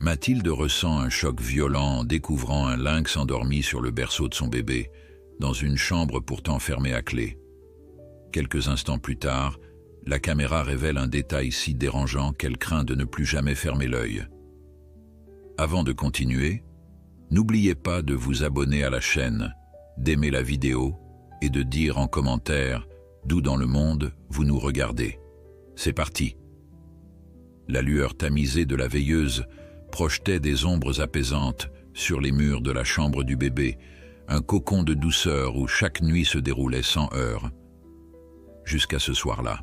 Mathilde ressent un choc violent en découvrant un lynx endormi sur le berceau de son bébé, dans une chambre pourtant fermée à clé. Quelques instants plus tard, la caméra révèle un détail si dérangeant qu'elle craint de ne plus jamais fermer l'œil. Avant de continuer, n'oubliez pas de vous abonner à la chaîne, d'aimer la vidéo et de dire en commentaire d'où dans le monde vous nous regardez. C'est parti. La lueur tamisée de la veilleuse projetait des ombres apaisantes sur les murs de la chambre du bébé, un cocon de douceur où chaque nuit se déroulait sans heurts. Jusqu'à ce soir-là.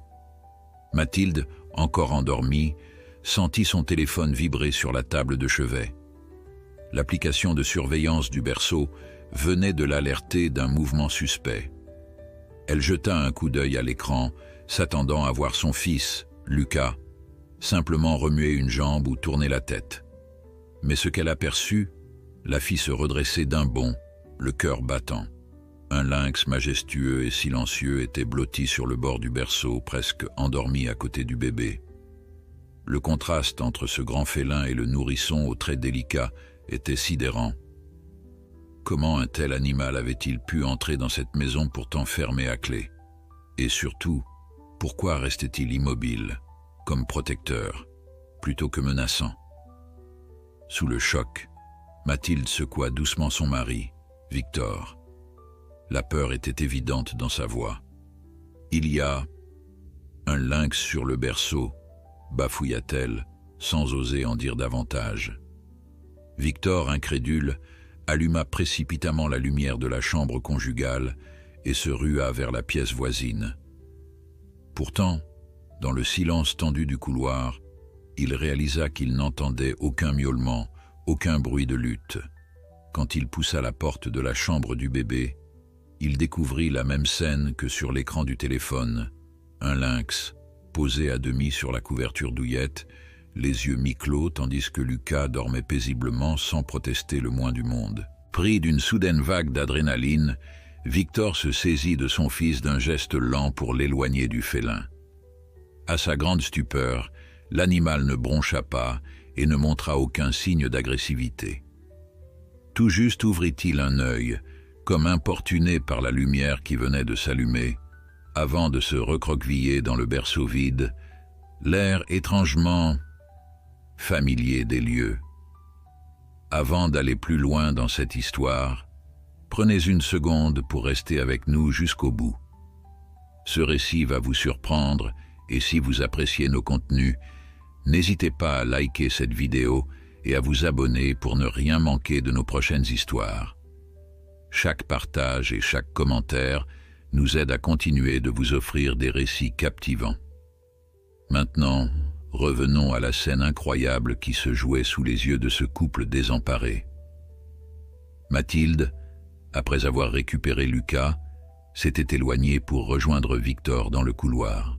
Mathilde, encore endormie, sentit son téléphone vibrer sur la table de chevet. L'application de surveillance du berceau venait de l'alerter d'un mouvement suspect. Elle jeta un coup d'œil à l'écran, s'attendant à voir son fils, Lucas, simplement remuer une jambe ou tourner la tête. Mais ce qu'elle aperçut la fit se redresser d'un bond, le cœur battant. Un lynx majestueux et silencieux était blotti sur le bord du berceau, presque endormi à côté du bébé. Le contraste entre ce grand félin et le nourrisson aux traits délicats était sidérant. Comment un tel animal avait-il pu entrer dans cette maison pourtant fermée à clé? Et surtout, pourquoi restait-il immobile, comme protecteur, plutôt que menaçant? Sous le choc, Mathilde secoua doucement son mari, Victor. La peur était évidente dans sa voix. « Il y a un lynx sur le berceau », bafouilla-t-elle, sans oser en dire davantage. Victor, incrédule, alluma précipitamment la lumière de la chambre conjugale et se rua vers la pièce voisine. Pourtant, dans le silence tendu du couloir, il réalisa qu'il n'entendait aucun miaulement, aucun bruit de lutte. Quand il poussa la porte de la chambre du bébé, il découvrit la même scène que sur l'écran du téléphone. Un lynx, posé à demi sur la couverture douillette, les yeux mi-clos tandis que Lucas dormait paisiblement sans protester le moins du monde. Pris d'une soudaine vague d'adrénaline, Victor se saisit de son fils d'un geste lent pour l'éloigner du félin. À sa grande stupeur, l'animal ne broncha pas et ne montra aucun signe d'agressivité. Tout juste ouvrit-il un œil, comme importuné par la lumière qui venait de s'allumer, avant de se recroqueviller dans le berceau vide, l'air étrangement familier des lieux. Avant d'aller plus loin dans cette histoire, prenez une seconde pour rester avec nous jusqu'au bout. Ce récit va vous surprendre et si vous appréciez nos contenus, n'hésitez pas à liker cette vidéo et à vous abonner pour ne rien manquer de nos prochaines histoires. Chaque partage et chaque commentaire nous aide à continuer de vous offrir des récits captivants. Maintenant, revenons à la scène incroyable qui se jouait sous les yeux de ce couple désemparé. Mathilde, après avoir récupéré Lucas, s'était éloignée pour rejoindre Victor dans le couloir.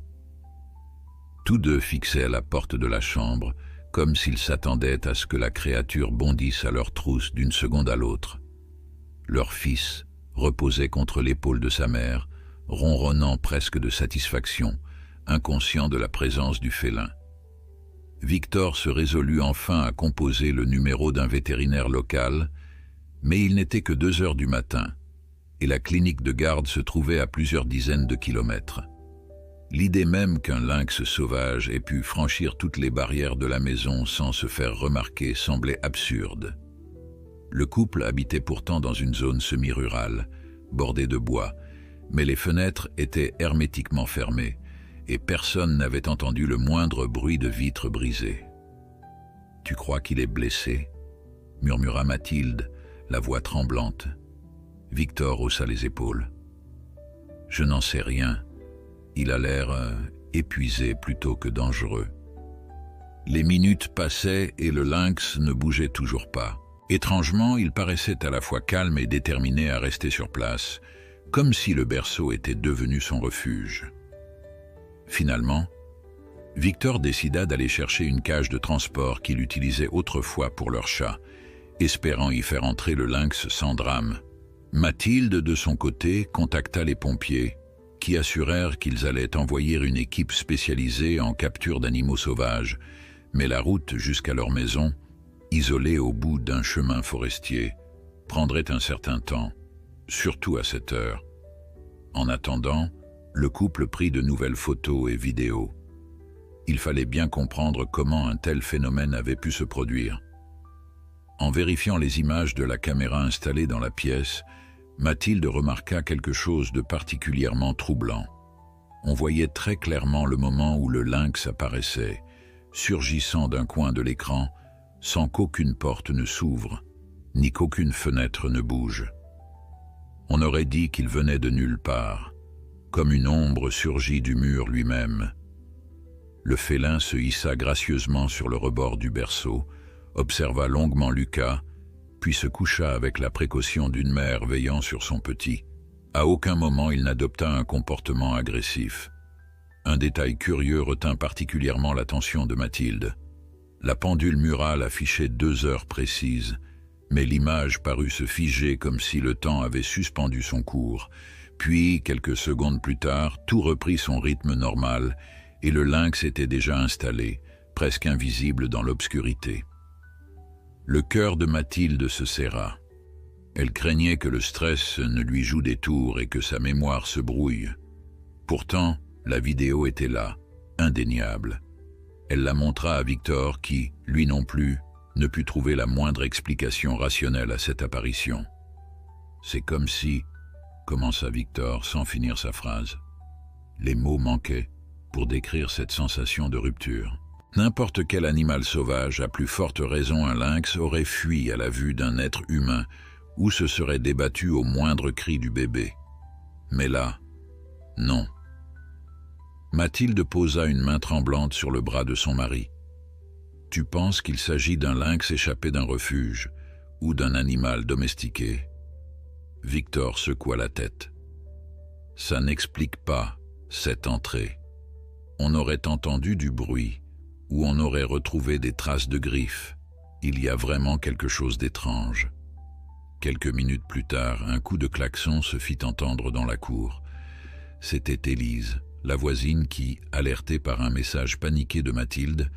Tous deux fixaient la porte de la chambre, comme s'ils s'attendaient à ce que la créature bondisse à leur trousse d'une seconde à l'autre. Leur fils reposait contre l'épaule de sa mère, ronronnant presque de satisfaction, inconscient de la présence du félin. Victor se résolut enfin à composer le numéro d'un vétérinaire local, mais il n'était que 2 heures du matin, et la clinique de garde se trouvait à plusieurs dizaines de kilomètres. L'idée même qu'un lynx sauvage ait pu franchir toutes les barrières de la maison sans se faire remarquer semblait absurde. Le couple habitait pourtant dans une zone semi-rurale, bordée de bois, mais les fenêtres étaient hermétiquement fermées et personne n'avait entendu le moindre bruit de vitres brisées. « Tu crois qu'il est blessé ?» murmura Mathilde, la voix tremblante. Victor haussa les épaules. « Je n'en sais rien. Il a l'air épuisé plutôt que dangereux. » Les minutes passaient et le lynx ne bougeait toujours pas. Étrangement, il paraissait à la fois calme et déterminé à rester sur place, comme si le berceau était devenu son refuge. Finalement, Victor décida d'aller chercher une cage de transport qu'il utilisait autrefois pour leur chat, espérant y faire entrer le lynx sans drame. Mathilde, de son côté, contacta les pompiers, qui assurèrent qu'ils allaient envoyer une équipe spécialisée en capture d'animaux sauvages, mais la route jusqu'à leur maison isolé au bout d'un chemin forestier, prendrait un certain temps, surtout à cette heure. En attendant, le couple prit de nouvelles photos et vidéos. Il fallait bien comprendre comment un tel phénomène avait pu se produire. En vérifiant les images de la caméra installée dans la pièce, Mathilde remarqua quelque chose de particulièrement troublant. On voyait très clairement le moment où le lynx apparaissait, surgissant d'un coin de l'écran, sans qu'aucune porte ne s'ouvre, ni qu'aucune fenêtre ne bouge. On aurait dit qu'il venait de nulle part, comme une ombre surgie du mur lui-même. Le félin se hissa gracieusement sur le rebord du berceau, observa longuement Lucas, puis se coucha avec la précaution d'une mère veillant sur son petit. À aucun moment il n'adopta un comportement agressif. Un détail curieux retint particulièrement l'attention de Mathilde. La pendule murale affichait 2 heures précises, mais l'image parut se figer comme si le temps avait suspendu son cours. Puis, quelques secondes plus tard, tout reprit son rythme normal et le lynx était déjà installé, presque invisible dans l'obscurité. Le cœur de Mathilde se serra. Elle craignait que le stress ne lui joue des tours et que sa mémoire se brouille. Pourtant, la vidéo était là, indéniable. Elle la montra à Victor qui, lui non plus, ne put trouver la moindre explication rationnelle à cette apparition. « C'est comme si… » commença Victor sans finir sa phrase. Les mots manquaient pour décrire cette sensation de rupture. N'importe quel animal sauvage, à plus forte raison un lynx, aurait fui à la vue d'un être humain ou se serait débattu au moindre cri du bébé. Mais là, non. Mathilde posa une main tremblante sur le bras de son mari. « Tu penses qu'il s'agit d'un lynx échappé d'un refuge ou d'un animal domestiqué ?» Victor secoua la tête. « Ça n'explique pas cette entrée. On aurait entendu du bruit ou on aurait retrouvé des traces de griffes. Il y a vraiment quelque chose d'étrange. » Quelques minutes plus tard, un coup de klaxon se fit entendre dans la cour. C'était Élise, la voisine qui, alertée par un message paniqué de Mathilde,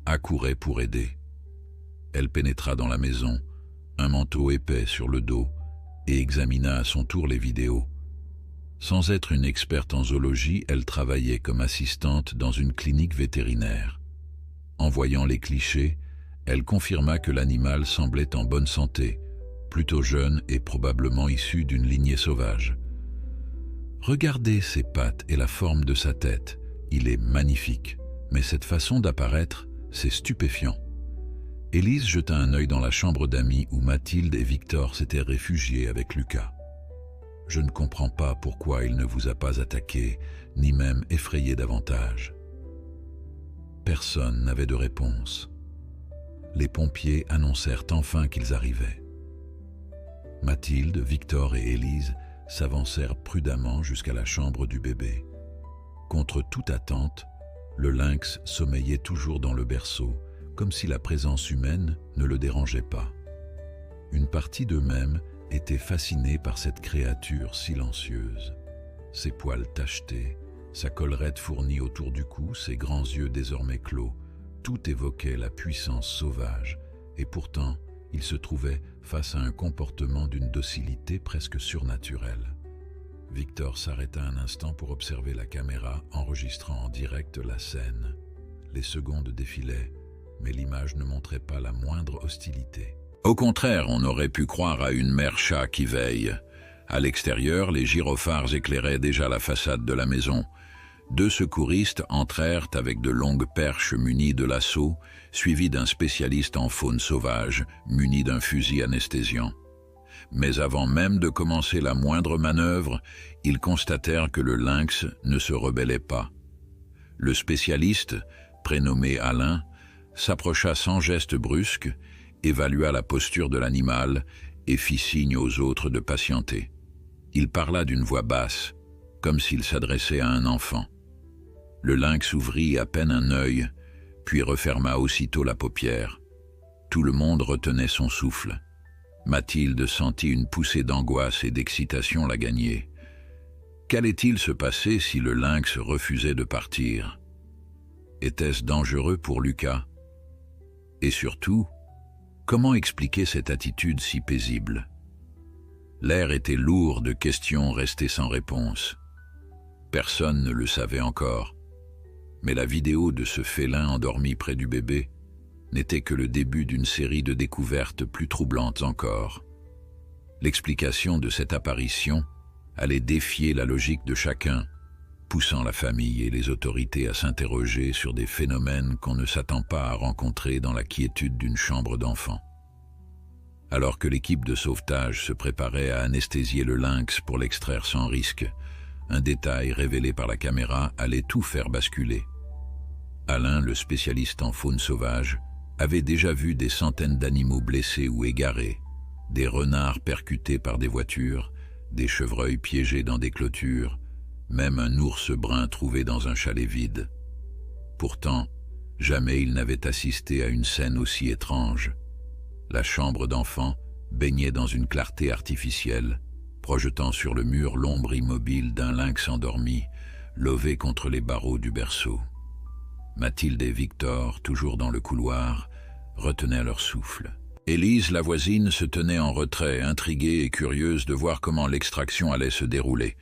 accourait pour aider. Elle pénétra dans la maison, un manteau épais sur le dos, et examina à son tour les vidéos. Sans être une experte en zoologie, elle travaillait comme assistante dans une clinique vétérinaire. En voyant les clichés, elle confirma que l'animal semblait en bonne santé, plutôt jeune et probablement issu d'une lignée sauvage. « Regardez ses pattes et la forme de sa tête, il est magnifique, mais cette façon d'apparaître, c'est stupéfiant. » Élise jeta un œil dans la chambre d'amis où Mathilde et Victor s'étaient réfugiés avec Lucas. « Je ne comprends pas pourquoi il ne vous a pas attaqué, ni même effrayé davantage. » Personne n'avait de réponse. Les pompiers annoncèrent enfin qu'ils arrivaient. Mathilde, Victor et Élise s'avancèrent prudemment jusqu'à la chambre du bébé. Contre toute attente, le lynx sommeillait toujours dans le berceau, comme si la présence humaine ne le dérangeait pas. Une partie d'eux-mêmes était fascinée par cette créature silencieuse. Ses poils tachetés, sa collerette fournie autour du cou, ses grands yeux désormais clos, tout évoquait la puissance sauvage, et pourtant, il se trouvait face à un comportement d'une docilité presque surnaturelle. Victor s'arrêta un instant pour observer la caméra enregistrant en direct la scène. Les secondes défilaient, mais l'image ne montrait pas la moindre hostilité. Au contraire, on aurait pu croire à une mère chat qui veille. À l'extérieur, les gyrophares éclairaient déjà la façade de la maison. 2 secouristes entrèrent avec de longues perches munies de lasso, suivis d'un spécialiste en faune sauvage, muni d'un fusil anesthésiant. Mais avant même de commencer la moindre manœuvre, ils constatèrent que le lynx ne se rebellait pas. Le spécialiste, prénommé Alain, s'approcha sans geste brusque, évalua la posture de l'animal et fit signe aux autres de patienter. Il parla d'une voix basse, comme s'il s'adressait à un enfant. Le lynx ouvrit à peine un œil, puis referma aussitôt la paupière. Tout le monde retenait son souffle. Mathilde sentit une poussée d'angoisse et d'excitation la gagner. Qu'allait-il se passer si le lynx refusait de partir? Était-ce dangereux pour Lucas? Et surtout, Comment expliquer cette attitude si paisible? L'air était lourd de questions restées sans réponse. Personne ne le savait encore. Mais la vidéo de ce félin endormi près du bébé n'était que le début d'une série de découvertes plus troublantes encore. L'explication de cette apparition allait défier la logique de chacun, poussant la famille et les autorités à s'interroger sur des phénomènes qu'on ne s'attend pas à rencontrer dans la quiétude d'une chambre d'enfant. Alors que l'équipe de sauvetage se préparait à anesthésier le lynx pour l'extraire sans risque, un détail révélé par la caméra allait tout faire basculer. Alain, le spécialiste en faune sauvage, avait déjà vu des centaines d'animaux blessés ou égarés, des renards percutés par des voitures, des chevreuils piégés dans des clôtures, même un ours brun trouvé dans un chalet vide. Pourtant, jamais il n'avait assisté à une scène aussi étrange. La chambre d'enfant baignait dans une clarté artificielle, projetant sur le mur l'ombre immobile d'un lynx endormi, lové contre les barreaux du berceau. Mathilde et Victor, toujours dans le couloir, retenaient leur souffle. Élise, la voisine, se tenait en retrait, intriguée et curieuse de voir comment l'extraction allait se dérouler.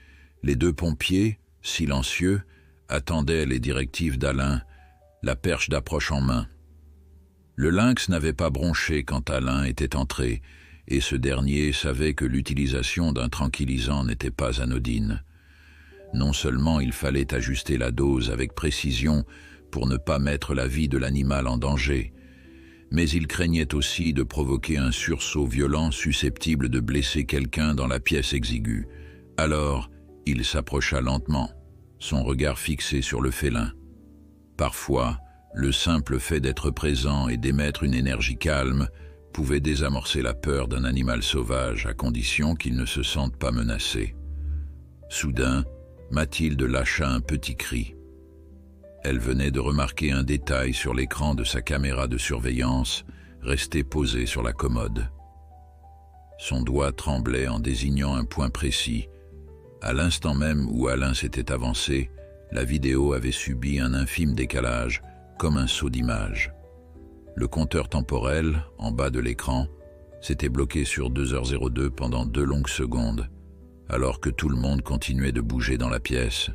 Les deux pompiers, silencieux, attendaient les directives d'Alain, la perche d'approche en main. Le lynx n'avait pas bronché quand Alain était entré, et ce dernier savait que l'utilisation d'un tranquillisant n'était pas anodine. Non seulement il fallait ajuster la dose avec précision pour ne pas mettre la vie de l'animal en danger, mais il craignait aussi de provoquer un sursaut violent susceptible de blesser quelqu'un dans la pièce exiguë. Alors, il s'approcha lentement, son regard fixé sur le félin. Parfois, le simple fait d'être présent et d'émettre une énergie calme pouvait désamorcer la peur d'un animal sauvage à condition qu'il ne se sente pas menacé. Soudain, Mathilde lâcha un petit cri. Elle venait de remarquer un détail sur l'écran de sa caméra de surveillance, resté posé sur la commode. Son doigt tremblait en désignant un point précis. À l'instant même où Alain s'était avancé, la vidéo avait subi un infime décalage, comme un saut d'image. Le compteur temporel, en bas de l'écran, s'était bloqué sur 2h02 pendant 2 longues secondes, alors que tout le monde continuait de bouger dans la pièce.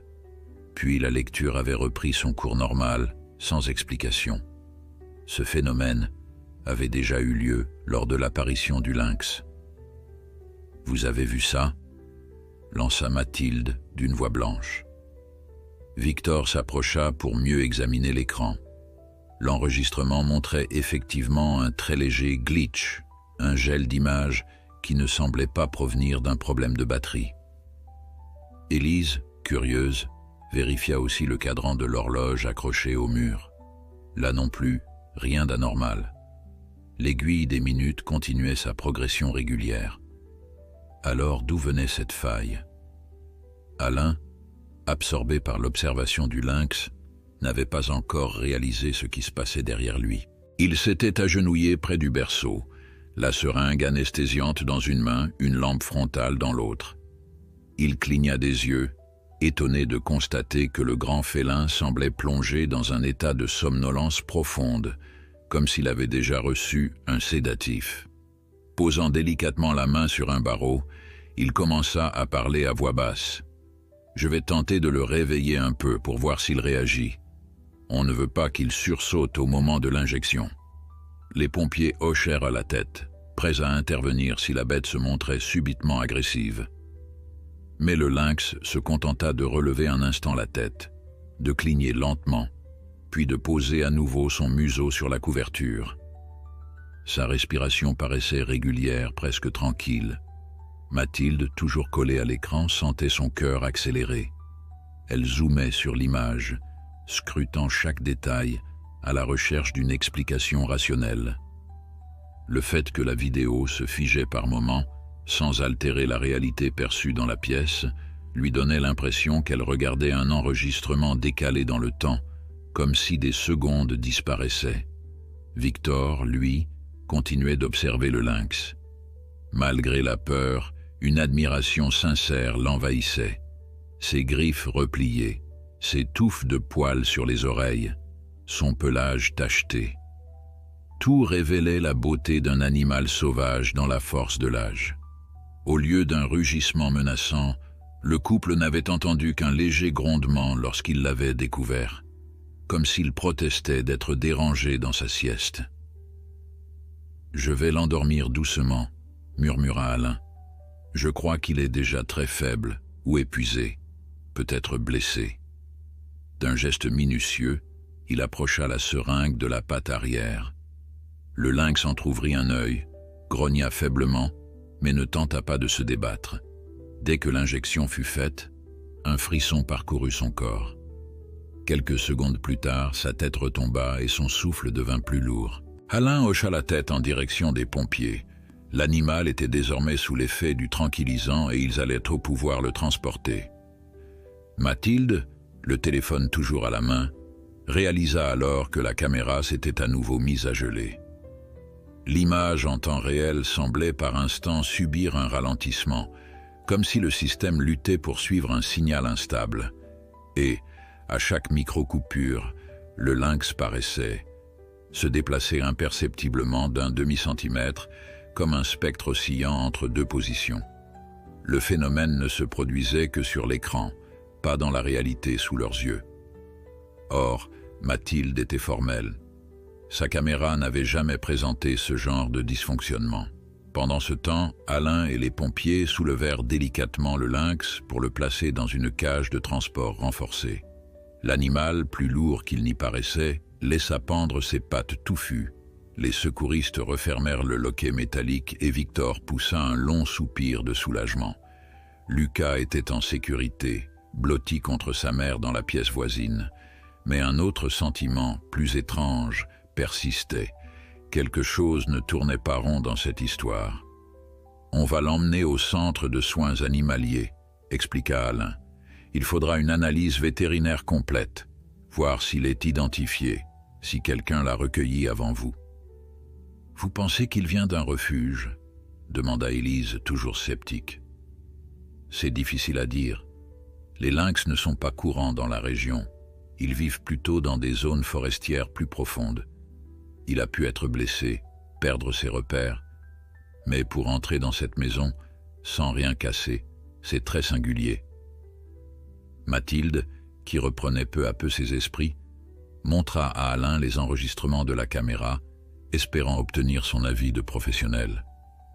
Puis la lecture avait repris son cours normal, sans explication. Ce phénomène avait déjà eu lieu lors de l'apparition du lynx. « Vous avez vu ça ?» lança Mathilde d'une voix blanche. Victor s'approcha pour mieux examiner l'écran. L'enregistrement montrait effectivement un très léger glitch, un gel d'image qui ne semblait pas provenir d'un problème de batterie. Élise, curieuse, vérifia aussi le cadran de l'horloge accroché au mur. Là non plus, rien d'anormal. L'aiguille des minutes continuait sa progression régulière. Alors d'où venait cette faille? Alain, absorbé par l'observation du lynx, n'avait pas encore réalisé ce qui se passait derrière lui. Il s'était agenouillé près du berceau, la seringue anesthésiante dans une main, une lampe frontale dans l'autre. Il cligna des yeux, étonné de constater que le grand félin semblait plongé dans un état de somnolence profonde, comme s'il avait déjà reçu un sédatif. Posant délicatement la main sur un barreau, il commença à parler à voix basse. « Je vais tenter de le réveiller un peu pour voir s'il réagit. On ne veut pas qu'il sursaute au moment de l'injection. » Les pompiers hochèrent à la tête, prêts à intervenir si la bête se montrait subitement agressive. Mais le lynx se contenta de relever un instant la tête, de cligner lentement, puis de poser à nouveau son museau sur la couverture. Sa respiration paraissait régulière, presque tranquille. Mathilde, toujours collée à l'écran, sentait son cœur accélérer. Elle zoomait sur l'image, scrutant chaque détail à la recherche d'une explication rationnelle. Le fait que la vidéo se figeait par moments, sans altérer la réalité perçue dans la pièce, lui donnait l'impression qu'elle regardait un enregistrement décalé dans le temps, comme si des secondes disparaissaient. Victor, lui, continuait d'observer le lynx. Malgré la peur, une admiration sincère l'envahissait. Ses griffes repliées, ses touffes de poils sur les oreilles, son pelage tacheté. Tout révélait la beauté d'un animal sauvage dans la force de l'âge. Au lieu d'un rugissement menaçant, le couple n'avait entendu qu'un léger grondement lorsqu'il l'avait découvert, comme s'il protestait d'être dérangé dans sa sieste. « Je vais l'endormir doucement », murmura Alain. « Je crois qu'il est déjà très faible ou épuisé, peut-être blessé. » D'un geste minutieux, il approcha la seringue de la patte arrière. Le lynx entr'ouvrit un œil, grogna faiblement, mais ne tenta pas de se débattre. Dès que l'injection fut faite, un frisson parcourut son corps. Quelques secondes plus tard, sa tête retomba et son souffle devint plus lourd. Alain hocha la tête en direction des pompiers. L'animal était désormais sous l'effet du tranquillisant et ils allaient au pouvoir le transporter. Mathilde, le téléphone toujours à la main, réalisa alors que la caméra s'était à nouveau mise à geler. L'image en temps réel semblait par instants subir un ralentissement, comme si le système luttait pour suivre un signal instable. Et, à chaque micro-coupure, le lynx paraissait se déplacer imperceptiblement d'un demi-centimètre, comme un spectre oscillant entre deux positions. Le phénomène ne se produisait que sur l'écran, pas dans la réalité sous leurs yeux. Or, Mathilde était formelle. Sa caméra n'avait jamais présenté ce genre de dysfonctionnement. Pendant ce temps, Alain et les pompiers soulevèrent délicatement le lynx pour le placer dans une cage de transport renforcée. L'animal, plus lourd qu'il n'y paraissait, laissa pendre ses pattes touffues. Les secouristes refermèrent le loquet métallique et Victor poussa un long soupir de soulagement. Lucas était en sécurité, blotti contre sa mère dans la pièce voisine. Mais un autre sentiment, plus étrange, persistait. Quelque chose ne tournait pas rond dans cette histoire. « On va l'emmener au centre de soins animaliers », expliqua Alain. « Il faudra une analyse vétérinaire complète, voir s'il est identifié, si quelqu'un l'a recueilli avant vous. »« Vous pensez qu'il vient d'un refuge ?» demanda Élise, toujours sceptique. « C'est difficile à dire. Les lynx ne sont pas courants dans la région. Ils vivent plutôt dans des zones forestières plus profondes. Il a pu être blessé, perdre ses repères. Mais pour entrer dans cette maison, sans rien casser, c'est très singulier. » Mathilde, qui reprenait peu à peu ses esprits, montra à Alain les enregistrements de la caméra, espérant obtenir son avis de professionnel.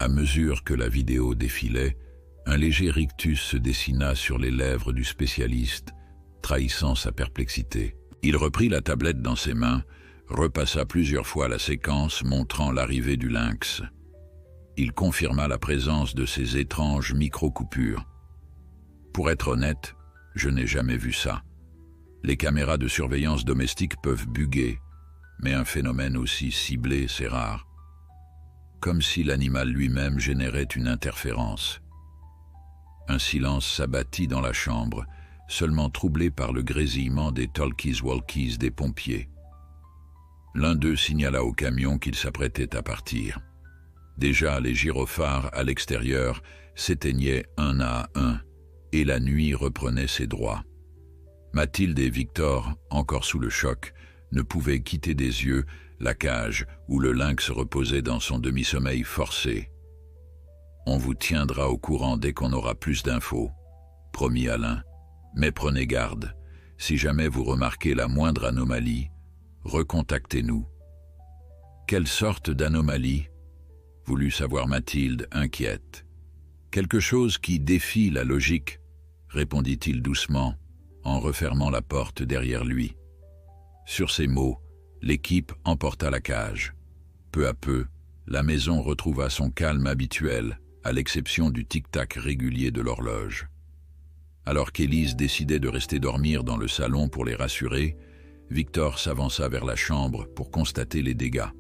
À mesure que la vidéo défilait, un léger rictus se dessina sur les lèvres du spécialiste, trahissant sa perplexité. Il reprit la tablette dans ses mains, repassa plusieurs fois la séquence montrant l'arrivée du lynx. Il confirma la présence de ces étranges micro-coupures. « Pour être honnête, je n'ai jamais vu ça. Les caméras de surveillance domestique peuvent buguer, mais un phénomène aussi ciblé, c'est rare. Comme si l'animal lui-même générait une interférence. » Un silence s'abattit dans la chambre, seulement troublé par le grésillement des talkies-walkies des pompiers. L'un d'eux signala au camion qu'il s'apprêtait à partir. Déjà, les gyrophares à l'extérieur s'éteignaient un à un, et la nuit reprenait ses droits. Mathilde et Victor, encore sous le choc, ne pouvaient quitter des yeux la cage où le lynx reposait dans son demi-sommeil forcé. « On vous tiendra au courant dès qu'on aura plus d'infos, » promit Alain. « Mais prenez garde, si jamais vous remarquez la moindre anomalie, recontactez-nous. » « Quelle sorte d'anomalie ?» voulut savoir Mathilde, inquiète. « Quelque chose qui défie la logique, » répondit-il doucement, en refermant la porte derrière lui. Sur ces mots, l'équipe emporta la cage. Peu à peu, la maison retrouva son calme habituel, à l'exception du tic-tac régulier de l'horloge. Alors qu'Élise décidait de rester dormir dans le salon pour les rassurer, Victor s'avança vers la chambre pour constater les dégâts.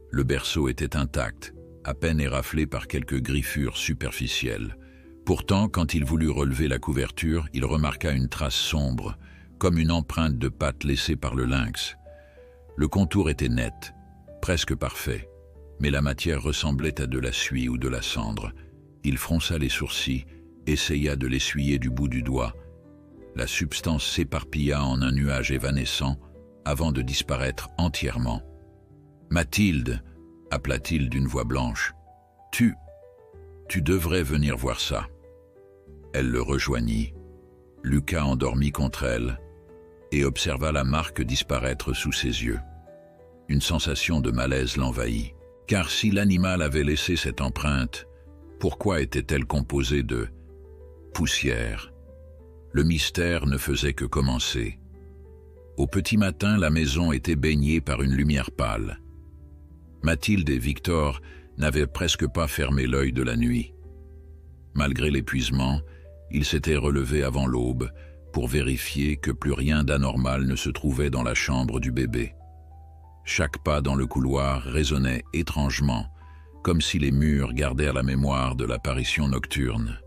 Le berceau était intact, à peine éraflé par quelques griffures superficielles. Pourtant, quand il voulut relever la couverture, il remarqua une trace sombre, comme une empreinte de patte laissée par le lynx. Le contour était net, presque parfait, mais la matière ressemblait à de la suie ou de la cendre. Il fronça les sourcils, essaya de l'essuyer du bout du doigt. La substance s'éparpilla en un nuage évanescent avant de disparaître entièrement. « Mathilde !» appela-t-il d'une voix blanche. « Tu devrais venir voir ça. » Elle le rejoignit. Lucas endormit contre elle et observa la marque disparaître sous ses yeux. Une sensation de malaise l'envahit, car si l'animal avait laissé cette empreinte, pourquoi était-elle composée de poussière? Le mystère ne faisait que commencer. Au petit matin, la maison était baignée par une lumière pâle. Mathilde et Victor n'avaient presque pas fermé l'œil de la nuit. Malgré l'épuisement, ils s'étaient relevés avant l'aube pour vérifier que plus rien d'anormal ne se trouvait dans la chambre du bébé. Chaque pas dans le couloir résonnait étrangement, comme si les murs gardèrent la mémoire de l'apparition nocturne.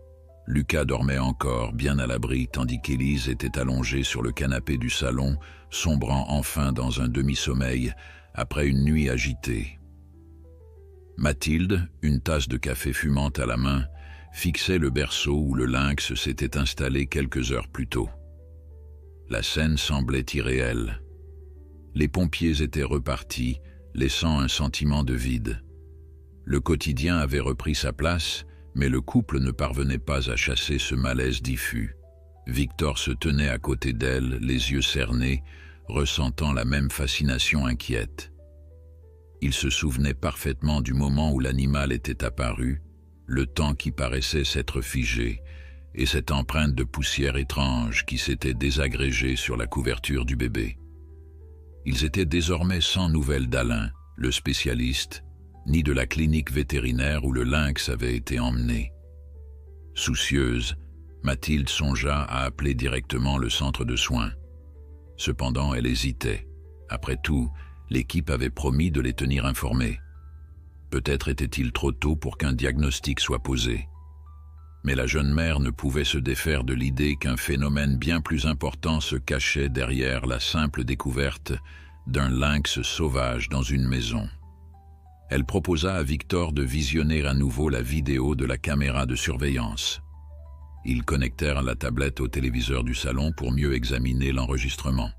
Lucas dormait encore, bien à l'abri, tandis qu'Élise était allongée sur le canapé du salon, sombrant enfin dans un demi-sommeil après une nuit agitée. Mathilde, une tasse de café fumante à la main, fixait le berceau où le lynx s'était installé quelques heures plus tôt. La scène semblait irréelle. Les pompiers étaient repartis, laissant un sentiment de vide. Le quotidien avait repris sa place, mais le couple ne parvenait pas à chasser ce malaise diffus. Victor se tenait à côté d'elle, les yeux cernés, ressentant la même fascination inquiète. Il se souvenait parfaitement du moment où l'animal était apparu, le temps qui paraissait s'être figé, et cette empreinte de poussière étrange qui s'était désagrégée sur la couverture du bébé. Ils étaient désormais sans nouvelles d'Alain, le spécialiste, ni de la clinique vétérinaire où le lynx avait été emmené. Soucieuse, Mathilde songea à appeler directement le centre de soins. Cependant, elle hésitait. Après tout, l'équipe avait promis de les tenir informés. Peut-être était-il trop tôt pour qu'un diagnostic soit posé. Mais la jeune mère ne pouvait se défaire de l'idée qu'un phénomène bien plus important se cachait derrière la simple découverte d'un lynx sauvage dans une maison. Elle proposa à Victor de visionner à nouveau la vidéo de la caméra de surveillance. Ils connectèrent la tablette au téléviseur du salon pour mieux examiner l'enregistrement.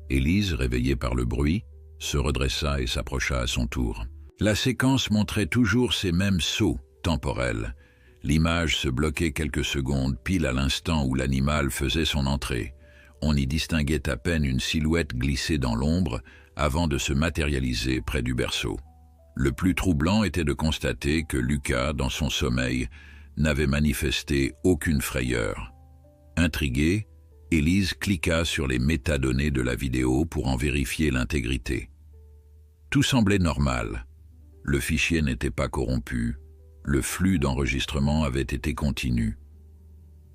Élise, réveillée par le bruit, se redressa et s'approcha à son tour. La séquence montrait toujours ces mêmes sauts temporels. L'image se bloquait quelques secondes, pile à l'instant où l'animal faisait son entrée. On y distinguait à peine une silhouette glisser dans l'ombre avant de se matérialiser près du berceau. Le plus troublant était de constater que Lucas, dans son sommeil, n'avait manifesté aucune frayeur. Intriguée, Élise cliqua sur les métadonnées de la vidéo pour en vérifier l'intégrité. Tout semblait normal. Le fichier n'était pas corrompu. Le flux d'enregistrement avait été continu.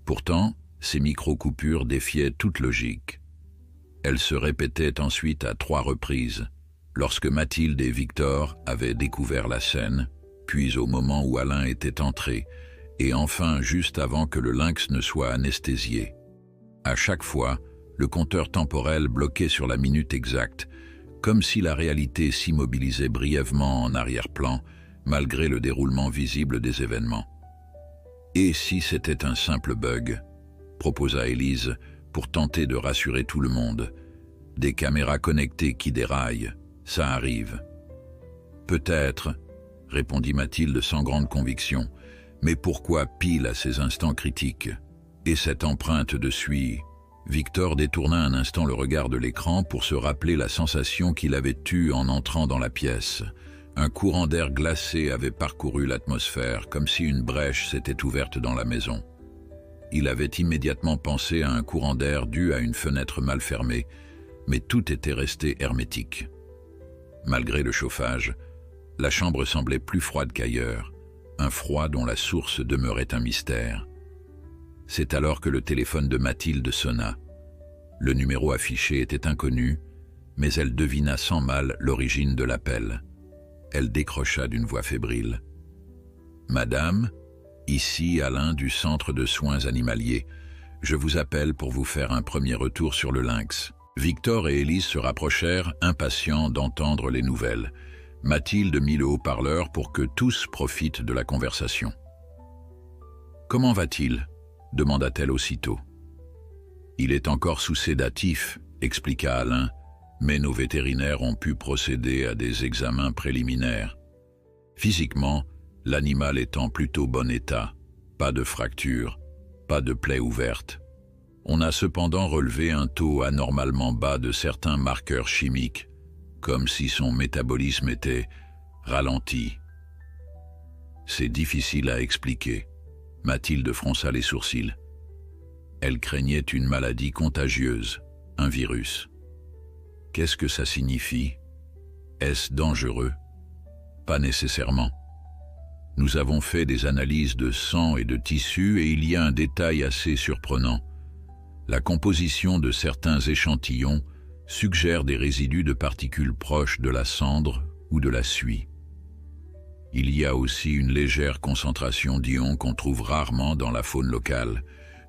Pourtant, ces micro-coupures défiaient toute logique. Elles se répétaient ensuite à 3 reprises, lorsque Mathilde et Victor avaient découvert la scène, puis au moment où Alain était entré, et enfin juste avant que le lynx ne soit anesthésié. À chaque fois, le compteur temporel bloquait sur la minute exacte, comme si la réalité s'immobilisait brièvement en arrière-plan, malgré le déroulement visible des événements. « Et si c'était un simple bug ?» proposa Élise pour tenter de rassurer tout le monde. « Des caméras connectées qui déraillent, ça arrive. »« Peut-être, » répondit Mathilde sans grande conviction, « mais pourquoi pile à ces instants critiques? Et cette empreinte de suie ?» Victor détourna un instant le regard de l'écran pour se rappeler la sensation qu'il avait eue en entrant dans la pièce. Un courant d'air glacé avait parcouru l'atmosphère, comme si une brèche s'était ouverte dans la maison. Il avait immédiatement pensé à un courant d'air dû à une fenêtre mal fermée, mais tout était resté hermétique. Malgré le chauffage, la chambre semblait plus froide qu'ailleurs, un froid dont la source demeurait un mystère. C'est alors que le téléphone de Mathilde sonna. Le numéro affiché était inconnu, mais elle devina sans mal l'origine de l'appel. Elle décrocha d'une voix fébrile. « Madame, ici Alain du centre de soins animaliers. Je vous appelle pour vous faire un premier retour sur le lynx. » Victor et Élise se rapprochèrent, impatients d'entendre les nouvelles. Mathilde mit le haut-parleur pour que tous profitent de la conversation. « Comment va-t-il » demanda-t-elle aussitôt. « Il est encore sous sédatif, » expliqua Alain, « mais nos vétérinaires ont pu procéder à des examens préliminaires. Physiquement, l'animal est en plutôt bon état, pas de fracture, pas de plaie ouverte. On a cependant relevé un taux anormalement bas de certains marqueurs chimiques, comme si son métabolisme était ralenti. C'est difficile à expliquer. Mathilde fronça les sourcils. Elle craignait une maladie contagieuse, un virus. Qu'est-ce que ça signifie? Est-ce dangereux? Pas nécessairement. Nous avons fait des analyses de sang et de tissu et il y a un détail assez surprenant. La composition de certains échantillons suggère des résidus de particules proches de la cendre ou de la suie. Il y a aussi une légère concentration d'ions qu'on trouve rarement dans la faune locale.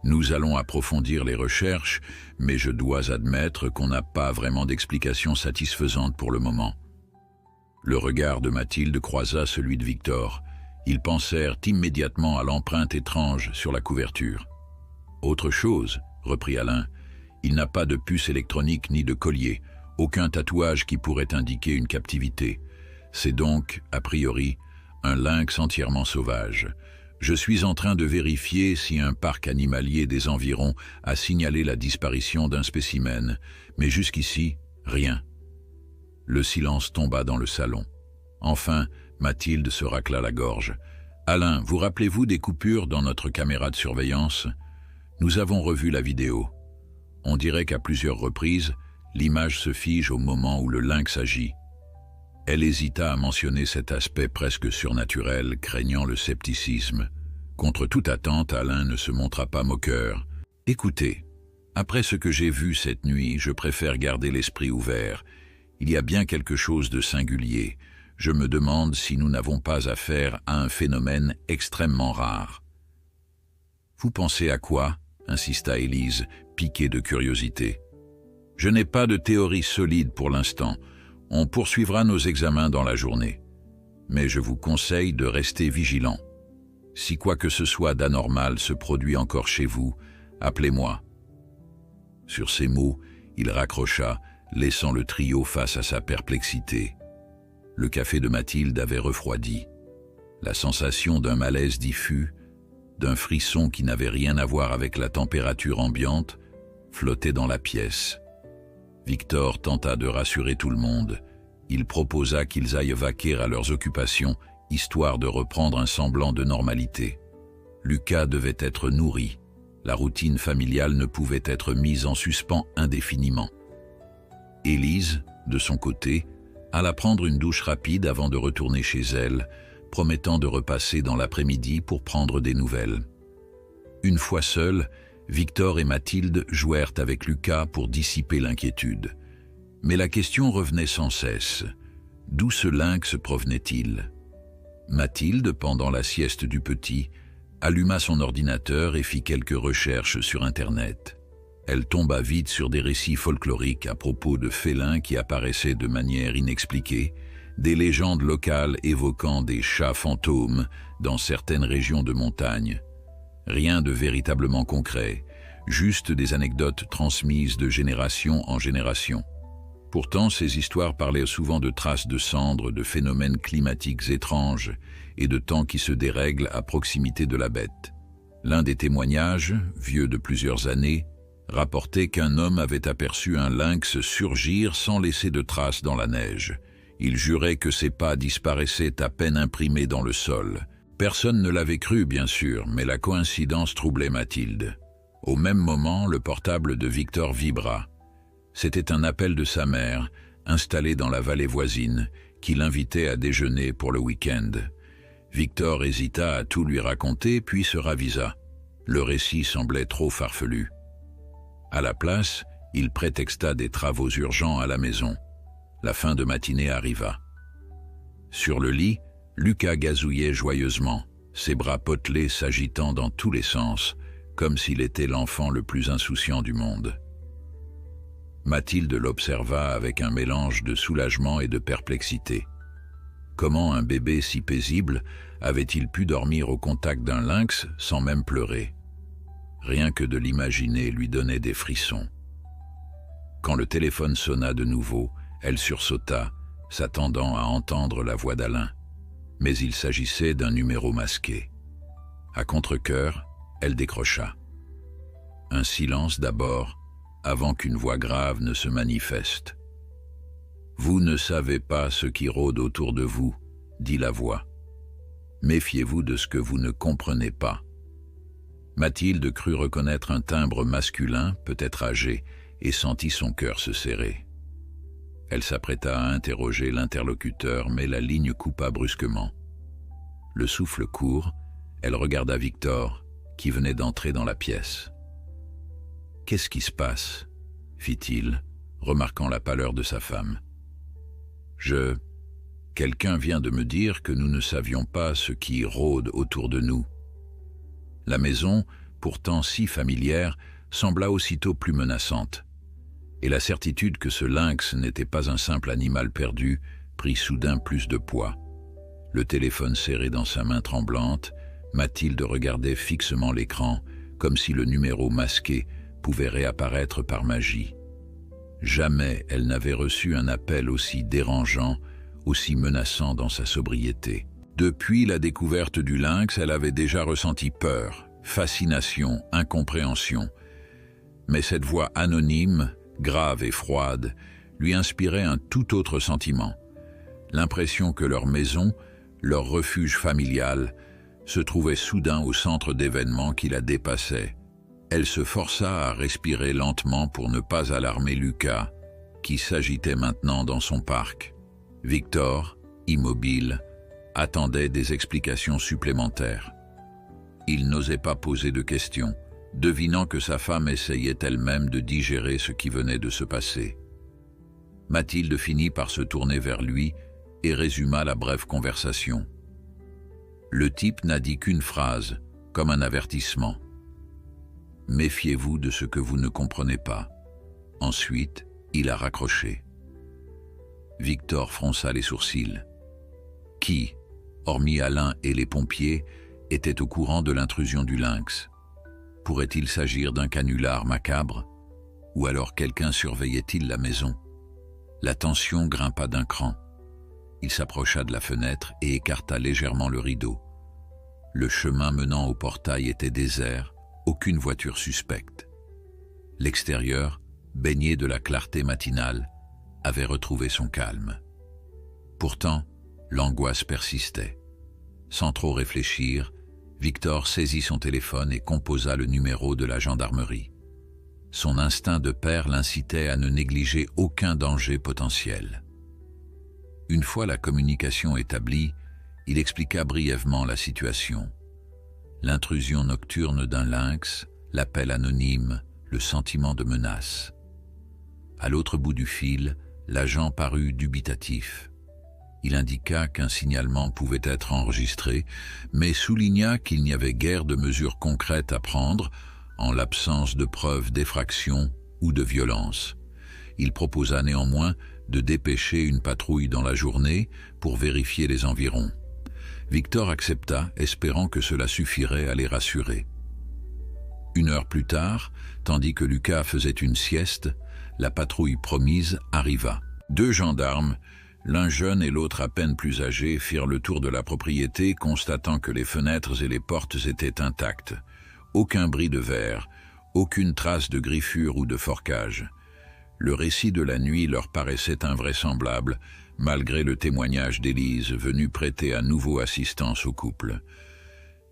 Nous allons approfondir les recherches, mais je dois admettre qu'on n'a pas vraiment d'explication satisfaisante pour le moment. Le regard de Mathilde croisa celui de Victor. Ils pensèrent immédiatement à l'empreinte étrange sur la couverture. « Autre chose, » reprit Alain, « il n'a pas de puce électronique ni de collier, aucun tatouage qui pourrait indiquer une captivité. C'est donc, a priori, un lynx entièrement sauvage. Je suis en train de vérifier si un parc animalier des environs a signalé la disparition d'un spécimen, mais jusqu'ici, rien. » Le silence tomba dans le salon. Enfin, Mathilde se racla la gorge. « Alain, vous rappelez-vous des coupures dans notre caméra de surveillance? Nous avons revu la vidéo. On dirait qu'à plusieurs reprises, l'image se fige au moment où le lynx agit. » Elle hésita à mentionner cet aspect presque surnaturel, craignant le scepticisme. Contre toute attente, Alain ne se montra pas moqueur. « Écoutez, après ce que j'ai vu cette nuit, je préfère garder l'esprit ouvert. Il y a bien quelque chose de singulier. Je me demande si nous n'avons pas affaire à un phénomène extrêmement rare. »« Vous pensez à quoi ?» insista Élise, piquée de curiosité. « Je n'ai pas de théorie solide pour l'instant. On poursuivra nos examens dans la journée. Mais je vous conseille de rester vigilant. Si quoi que ce soit d'anormal se produit encore chez vous, appelez-moi. » Sur ces mots, il raccrocha, laissant le trio face à sa perplexité. Le café de Mathilde avait refroidi. La sensation d'un malaise diffus, d'un frisson qui n'avait rien à voir avec la température ambiante, flottait dans la pièce. Victor tenta de rassurer tout le monde. Il proposa qu'ils aillent vaquer à leurs occupations, histoire de reprendre un semblant de normalité. Lucas devait être nourri. La routine familiale ne pouvait être mise en suspens indéfiniment. Élise, de son côté, alla prendre une douche rapide avant de retourner chez elle, promettant de repasser dans l'après-midi pour prendre des nouvelles. Une fois seuls, Victor et Mathilde jouèrent avec Lucas pour dissiper l'inquiétude. Mais la question revenait sans cesse. D'où ce lynx provenait-il? Mathilde, pendant la sieste du petit, alluma son ordinateur et fit quelques recherches sur Internet. Elle tomba vite sur des récits folkloriques à propos de félins qui apparaissaient de manière inexpliquée, des légendes locales évoquant des chats fantômes dans certaines régions de montagne. Rien de véritablement concret, juste des anecdotes transmises de génération en génération. Pourtant, ces histoires parlaient souvent de traces de cendres, de phénomènes climatiques étranges et de temps qui se dérèglent à proximité de la bête. L'un des témoignages, vieux de plusieurs années, rapportait qu'un homme avait aperçu un lynx surgir sans laisser de traces dans la neige. Il jurait que ses pas disparaissaient à peine imprimés dans le sol. Personne ne l'avait cru, bien sûr, mais la coïncidence troublait Mathilde. Au même moment, le portable de Victor vibra. C'était un appel de sa mère, installée dans la vallée voisine, qui l'invitait à déjeuner pour le week-end. Victor hésita à tout lui raconter, puis se ravisa. Le récit semblait trop farfelu. À la place, il prétexta des travaux urgents à la maison. La fin de matinée arriva. Sur le lit, Lucas gazouillait joyeusement, ses bras potelés s'agitant dans tous les sens, comme s'il était l'enfant le plus insouciant du monde. Mathilde l'observa avec un mélange de soulagement et de perplexité. Comment un bébé si paisible avait-il pu dormir au contact d'un lynx sans même pleurer? Rien que de l'imaginer lui donnait des frissons. Quand le téléphone sonna de nouveau, elle sursauta, s'attendant à entendre la voix d'Alain. Mais il s'agissait d'un numéro masqué. À contre-cœur, elle décrocha. Un silence d'abord, avant qu'une voix grave ne se manifeste. « Vous ne savez pas ce qui rôde autour de vous, » dit la voix. « Méfiez-vous de ce que vous ne comprenez pas. » Mathilde crut reconnaître un timbre masculin, peut-être âgé, et sentit son cœur se serrer. Elle s'apprêta à interroger l'interlocuteur, mais la ligne coupa brusquement. Le souffle court, elle regarda Victor, qui venait d'entrer dans la pièce. « Qu'est-ce qui se passe ?» fit-il, remarquant la pâleur de sa femme. « Quelqu'un vient de me dire que nous ne savions pas ce qui rôde autour de nous. » La maison, pourtant si familière, sembla aussitôt plus menaçante. Et la certitude que ce lynx n'était pas un simple animal perdu prit soudain plus de poids. Le téléphone serré dans sa main tremblante, Mathilde regardait fixement l'écran, comme si le numéro masqué pouvait réapparaître par magie. Jamais elle n'avait reçu un appel aussi dérangeant, aussi menaçant dans sa sobriété. Depuis la découverte du lynx, elle avait déjà ressenti peur, fascination, incompréhension. Mais cette voix anonyme, grave et froide, lui inspirait un tout autre sentiment. L'impression que leur maison, leur refuge familial, se trouvait soudain au centre d'événements qui la dépassaient. Elle se força à respirer lentement pour ne pas alarmer Lucas, qui s'agitait maintenant dans son parc. Victor, immobile, attendait des explications supplémentaires. Il n'osait pas poser de questions, devinant que sa femme essayait elle-même de digérer ce qui venait de se passer. Mathilde finit par se tourner vers lui et résuma la brève conversation. Le type n'a dit qu'une phrase, comme un avertissement. « Méfiez-vous de ce que vous ne comprenez pas. » Ensuite, il a raccroché. Victor fronça les sourcils. Qui, hormis Alain et les pompiers, était au courant de l'intrusion du lynx? Pourrait-il s'agir d'un canular macabre? Ou alors quelqu'un surveillait-il la maison? La tension grimpa d'un cran. Il s'approcha de la fenêtre et écarta légèrement le rideau. Le chemin menant au portail était désert, aucune voiture suspecte. L'extérieur, baigné de la clarté matinale, avait retrouvé son calme. Pourtant, l'angoisse persistait. Sans trop réfléchir, Victor saisit son téléphone et composa le numéro de la gendarmerie. Son instinct de père l'incitait à ne négliger aucun danger potentiel. Une fois la communication établie, il expliqua brièvement la situation. L'intrusion nocturne d'un lynx, l'appel anonyme, le sentiment de menace. À l'autre bout du fil, l'agent parut dubitatif. Il indiqua qu'un signalement pouvait être enregistré, mais souligna qu'il n'y avait guère de mesures concrètes à prendre en l'absence de preuves d'effraction ou de violence. Il proposa néanmoins de dépêcher une patrouille dans la journée pour vérifier les environs. Victor accepta, espérant que cela suffirait à les rassurer. 1 heure plus tard, tandis que Lucas faisait une sieste, la patrouille promise arriva. 2 gendarmes, l'un jeune et l'autre à peine plus âgé, firent le tour de la propriété, constatant que les fenêtres et les portes étaient intactes. Aucun bris de verre, aucune trace de griffure ou de forcage. Le récit de la nuit leur paraissait invraisemblable, malgré le témoignage d'Élise, venue prêter à nouveau assistance au couple.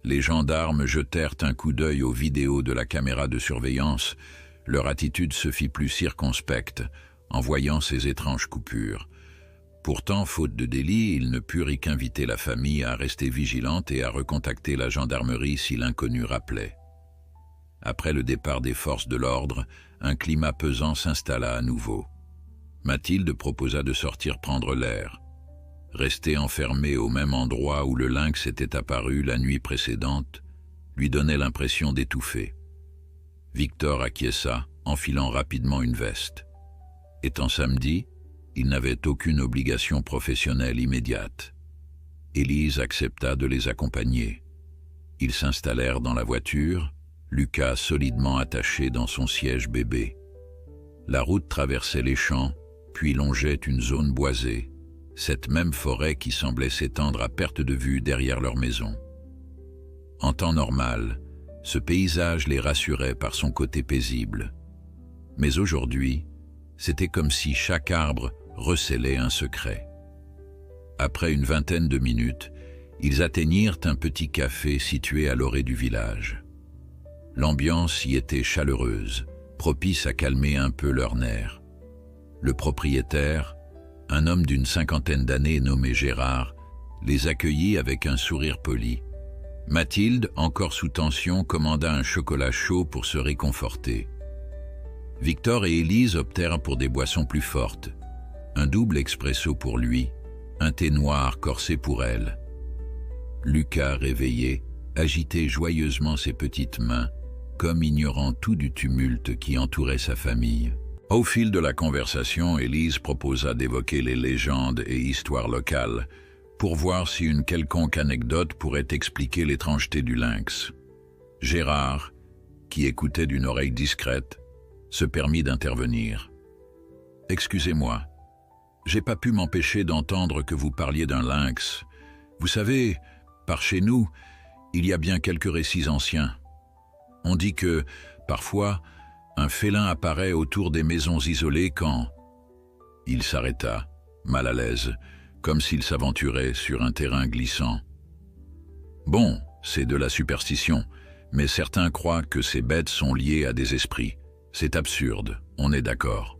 Les gendarmes jetèrent un coup d'œil aux vidéos de la caméra de surveillance. Leur attitude se fit plus circonspecte, en voyant ces étranges coupures. Pourtant, faute de délit, ils ne purent qu'inviter la famille à rester vigilante et à recontacter la gendarmerie si l'inconnu rappelait. Après le départ des forces de l'ordre, un climat pesant s'installa à nouveau. Mathilde proposa de sortir prendre l'air. Rester enfermé au même endroit où le lynx était apparu la nuit précédente lui donnait l'impression d'étouffer. Victor acquiesça, enfilant rapidement une veste. Étant samedi, il n'avait aucune obligation professionnelle immédiate. Élise accepta de les accompagner. Ils s'installèrent dans la voiture, Lucas solidement attaché dans son siège bébé. La route traversait les champs, puis longeait une zone boisée, cette même forêt qui semblait s'étendre à perte de vue derrière leur maison. En temps normal, ce paysage les rassurait par son côté paisible. Mais aujourd'hui, c'était comme si chaque arbre recélait un secret. Après une vingtaine de minutes, ils atteignirent un petit café situé à l'orée du village. L'ambiance y était chaleureuse, propice à calmer un peu leurs nerfs. Le propriétaire, un homme d'une cinquantaine d'années nommé Gérard, les accueillit avec un sourire poli. Mathilde, encore sous tension, commanda un chocolat chaud pour se réconforter. Victor et Élise optèrent pour des boissons plus fortes. Un double expresso pour lui, un thé noir corsé pour elle. Lucas, réveillé, agitait joyeusement ses petites mains, comme ignorant tout du tumulte qui entourait sa famille. Au fil de la conversation, Élise proposa d'évoquer les légendes et histoires locales pour voir si une quelconque anecdote pourrait expliquer l'étrangeté du lynx. Gérard, qui écoutait d'une oreille discrète, se permit d'intervenir. « Excusez-moi, j'ai pas pu m'empêcher d'entendre que vous parliez d'un lynx. Vous savez, par chez nous, il y a bien quelques récits anciens. On dit que, parfois, un félin apparaît autour des maisons isolées quand... » Il s'arrêta, mal à l'aise, comme s'il s'aventurait sur un terrain glissant. « Bon, c'est de la superstition, mais certains croient que ces bêtes sont liées à des esprits. C'est absurde, on est d'accord. »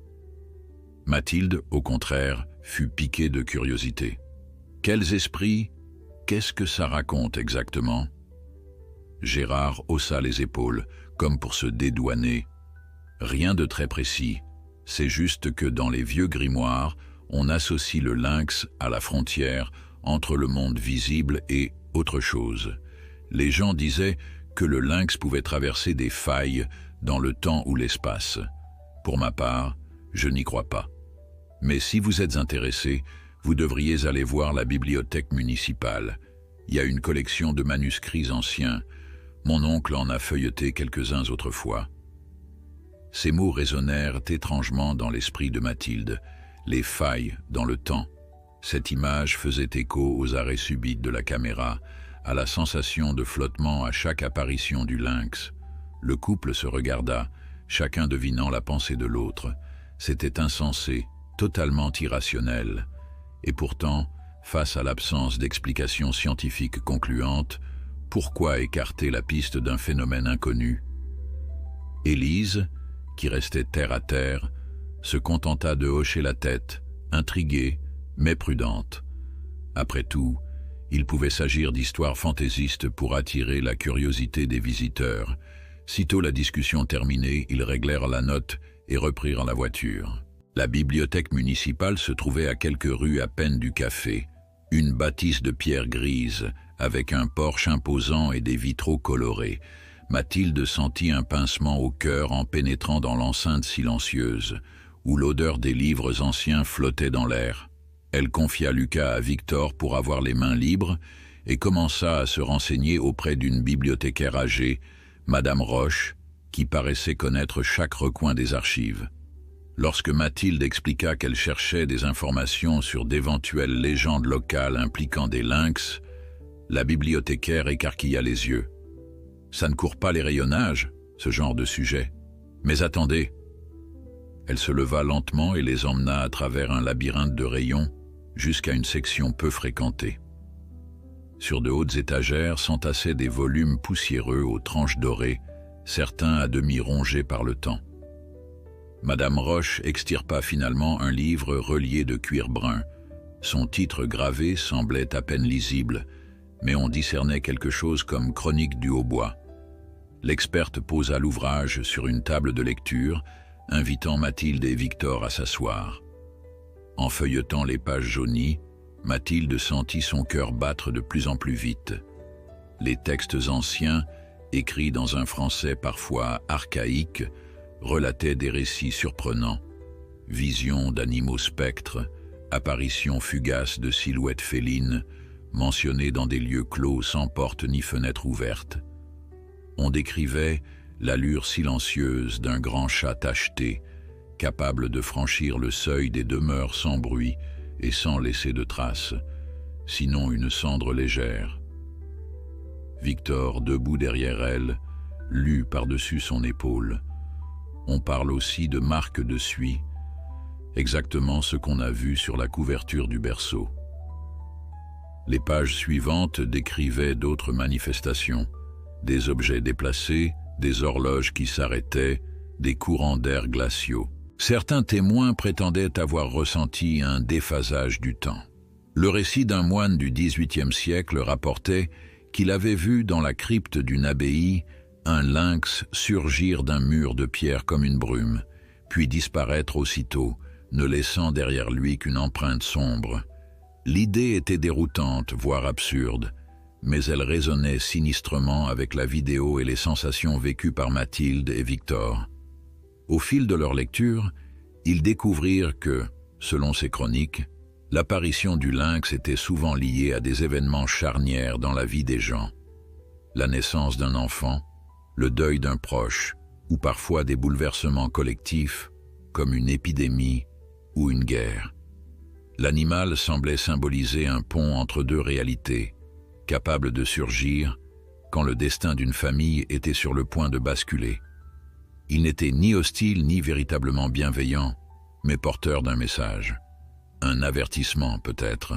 Mathilde, au contraire, fut piquée de curiosité. « Quels esprits? Qu'est-ce que ça raconte exactement ?» Gérard haussa les épaules, comme pour se dédouaner. « Rien de très précis, c'est juste que dans les vieux grimoires, on associe le lynx à la frontière entre le monde visible et autre chose. Les gens disaient que le lynx pouvait traverser des failles dans le temps ou l'espace. Pour ma part, je n'y crois pas. Mais si vous êtes intéressé, vous devriez aller voir la bibliothèque municipale. Il y a une collection de manuscrits anciens. Mon oncle en a feuilleté quelques-uns autrefois. » Ces mots résonnèrent étrangement dans l'esprit de Mathilde. Les failles dans le temps. Cette image faisait écho aux arrêts subits de la caméra, à la sensation de flottement à chaque apparition du lynx. Le couple se regarda, chacun devinant la pensée de l'autre. C'était insensé, totalement irrationnel. Et pourtant, face à l'absence d'explications scientifiques concluantes, pourquoi écarter la piste d'un phénomène inconnu? Élise, qui restait terre à terre, se contenta de hocher la tête, intriguée, mais prudente. Après tout, il pouvait s'agir d'histoires fantaisistes pour attirer la curiosité des visiteurs. Sitôt la discussion terminée, ils réglèrent la note et reprirent la voiture. La bibliothèque municipale se trouvait à quelques rues à peine du café, une bâtisse de pierre grise, avec un porche imposant et des vitraux colorés. Mathilde sentit un pincement au cœur en pénétrant dans l'enceinte silencieuse, où l'odeur des livres anciens flottait dans l'air. Elle confia Lucas à Victor pour avoir les mains libres et commença à se renseigner auprès d'une bibliothécaire âgée, Madame Roche, qui paraissait connaître chaque recoin des archives. Lorsque Mathilde expliqua qu'elle cherchait des informations sur d'éventuelles légendes locales impliquant des lynx, la bibliothécaire écarquilla les yeux. « Ça ne court pas les rayonnages, ce genre de sujet. Mais attendez !» Elle se leva lentement et les emmena à travers un labyrinthe de rayons jusqu'à une section peu fréquentée. Sur de hautes étagères s'entassaient des volumes poussiéreux aux tranches dorées, certains à demi rongés par le temps. Madame Roche extirpa finalement un livre relié de cuir brun. Son titre gravé semblait à peine lisible, mais on discernait quelque chose comme Chronique du Hautbois. L'experte posa l'ouvrage sur une table de lecture, invitant Mathilde et Victor à s'asseoir. En feuilletant les pages jaunies, Mathilde sentit son cœur battre de plus en plus vite. Les textes anciens, écrits dans un français parfois archaïque, relataient des récits surprenants. Visions d'animaux spectres, apparitions fugaces de silhouettes félines, mentionnées dans des lieux clos sans porte ni fenêtre ouverte. On décrivait l'allure silencieuse d'un grand chat tacheté capable de franchir le seuil des demeures sans bruit et sans laisser de traces, sinon une cendre légère. Victor, debout derrière elle, lut par-dessus son épaule. On parle aussi de marques de suie, exactement ce qu'on a vu sur la couverture du berceau. Les pages suivantes décrivaient d'autres manifestations, des objets déplacés, des horloges qui s'arrêtaient, des courants d'air glaciaux. Certains témoins prétendaient avoir ressenti un déphasage du temps. Le récit d'un moine du XVIIIe siècle rapportait qu'il avait vu dans la crypte d'une abbaye un lynx surgir d'un mur de pierre comme une brume, puis disparaître aussitôt, ne laissant derrière lui qu'une empreinte sombre. L'idée était déroutante, voire absurde, mais elle résonnait sinistrement avec la vidéo et les sensations vécues par Mathilde et Victor. Au fil de leur lecture, ils découvrirent que, selon ces chroniques, l'apparition du lynx était souvent liée à des événements charnières dans la vie des gens. La naissance d'un enfant, le deuil d'un proche, ou parfois des bouleversements collectifs, comme une épidémie ou une guerre. L'animal semblait symboliser un pont entre deux réalités, capable de surgir quand le destin d'une famille était sur le point de basculer. Il n'était ni hostile ni véritablement bienveillant, mais porteur d'un message. Un avertissement peut-être.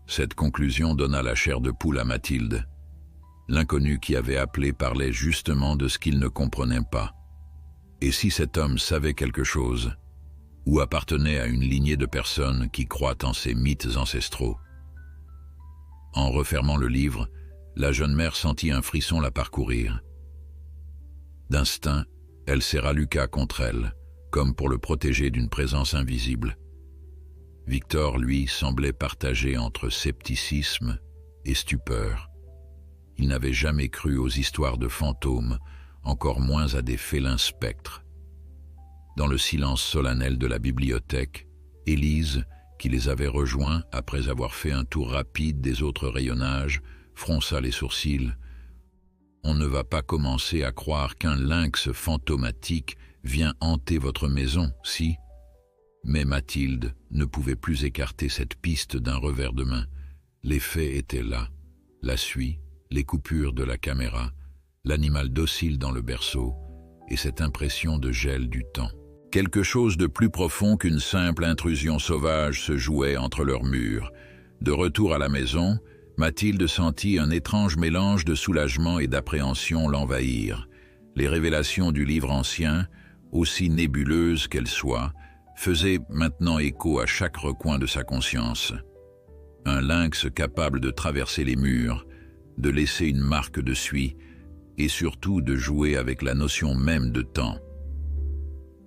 Cette conclusion donna la chair de poule à Mathilde. L'inconnu qui avait appelé parlait justement de ce qu'il ne comprenait pas. Et si cet homme savait quelque chose, ou appartenait à une lignée de personnes qui croient en ces mythes ancestraux? En refermant le livre, la jeune mère sentit un frisson la parcourir. D'instinct, elle serra Lucas contre elle, comme pour le protéger d'une présence invisible. Victor, lui, semblait partagé entre scepticisme et stupeur. Il n'avait jamais cru aux histoires de fantômes, encore moins à des félins spectres. Dans le silence solennel de la bibliothèque, Élise, qui les avait rejoints après avoir fait un tour rapide des autres rayonnages, fronça les sourcils. « On ne va pas commencer à croire qu'un lynx fantomatique vient hanter votre maison, si ?» Mais Mathilde ne pouvait plus écarter cette piste d'un revers de main. Les faits étaient là. La suie, les coupures de la caméra, l'animal docile dans le berceau et cette impression de gel du temps. Quelque chose de plus profond qu'une simple intrusion sauvage se jouait entre leurs murs. De retour à la maison, Mathilde sentit un étrange mélange de soulagement et d'appréhension l'envahir. Les révélations du livre ancien, aussi nébuleuses qu'elles soient, faisaient maintenant écho à chaque recoin de sa conscience. Un lynx capable de traverser les murs, de laisser une marque de suie, et surtout de jouer avec la notion même de temps.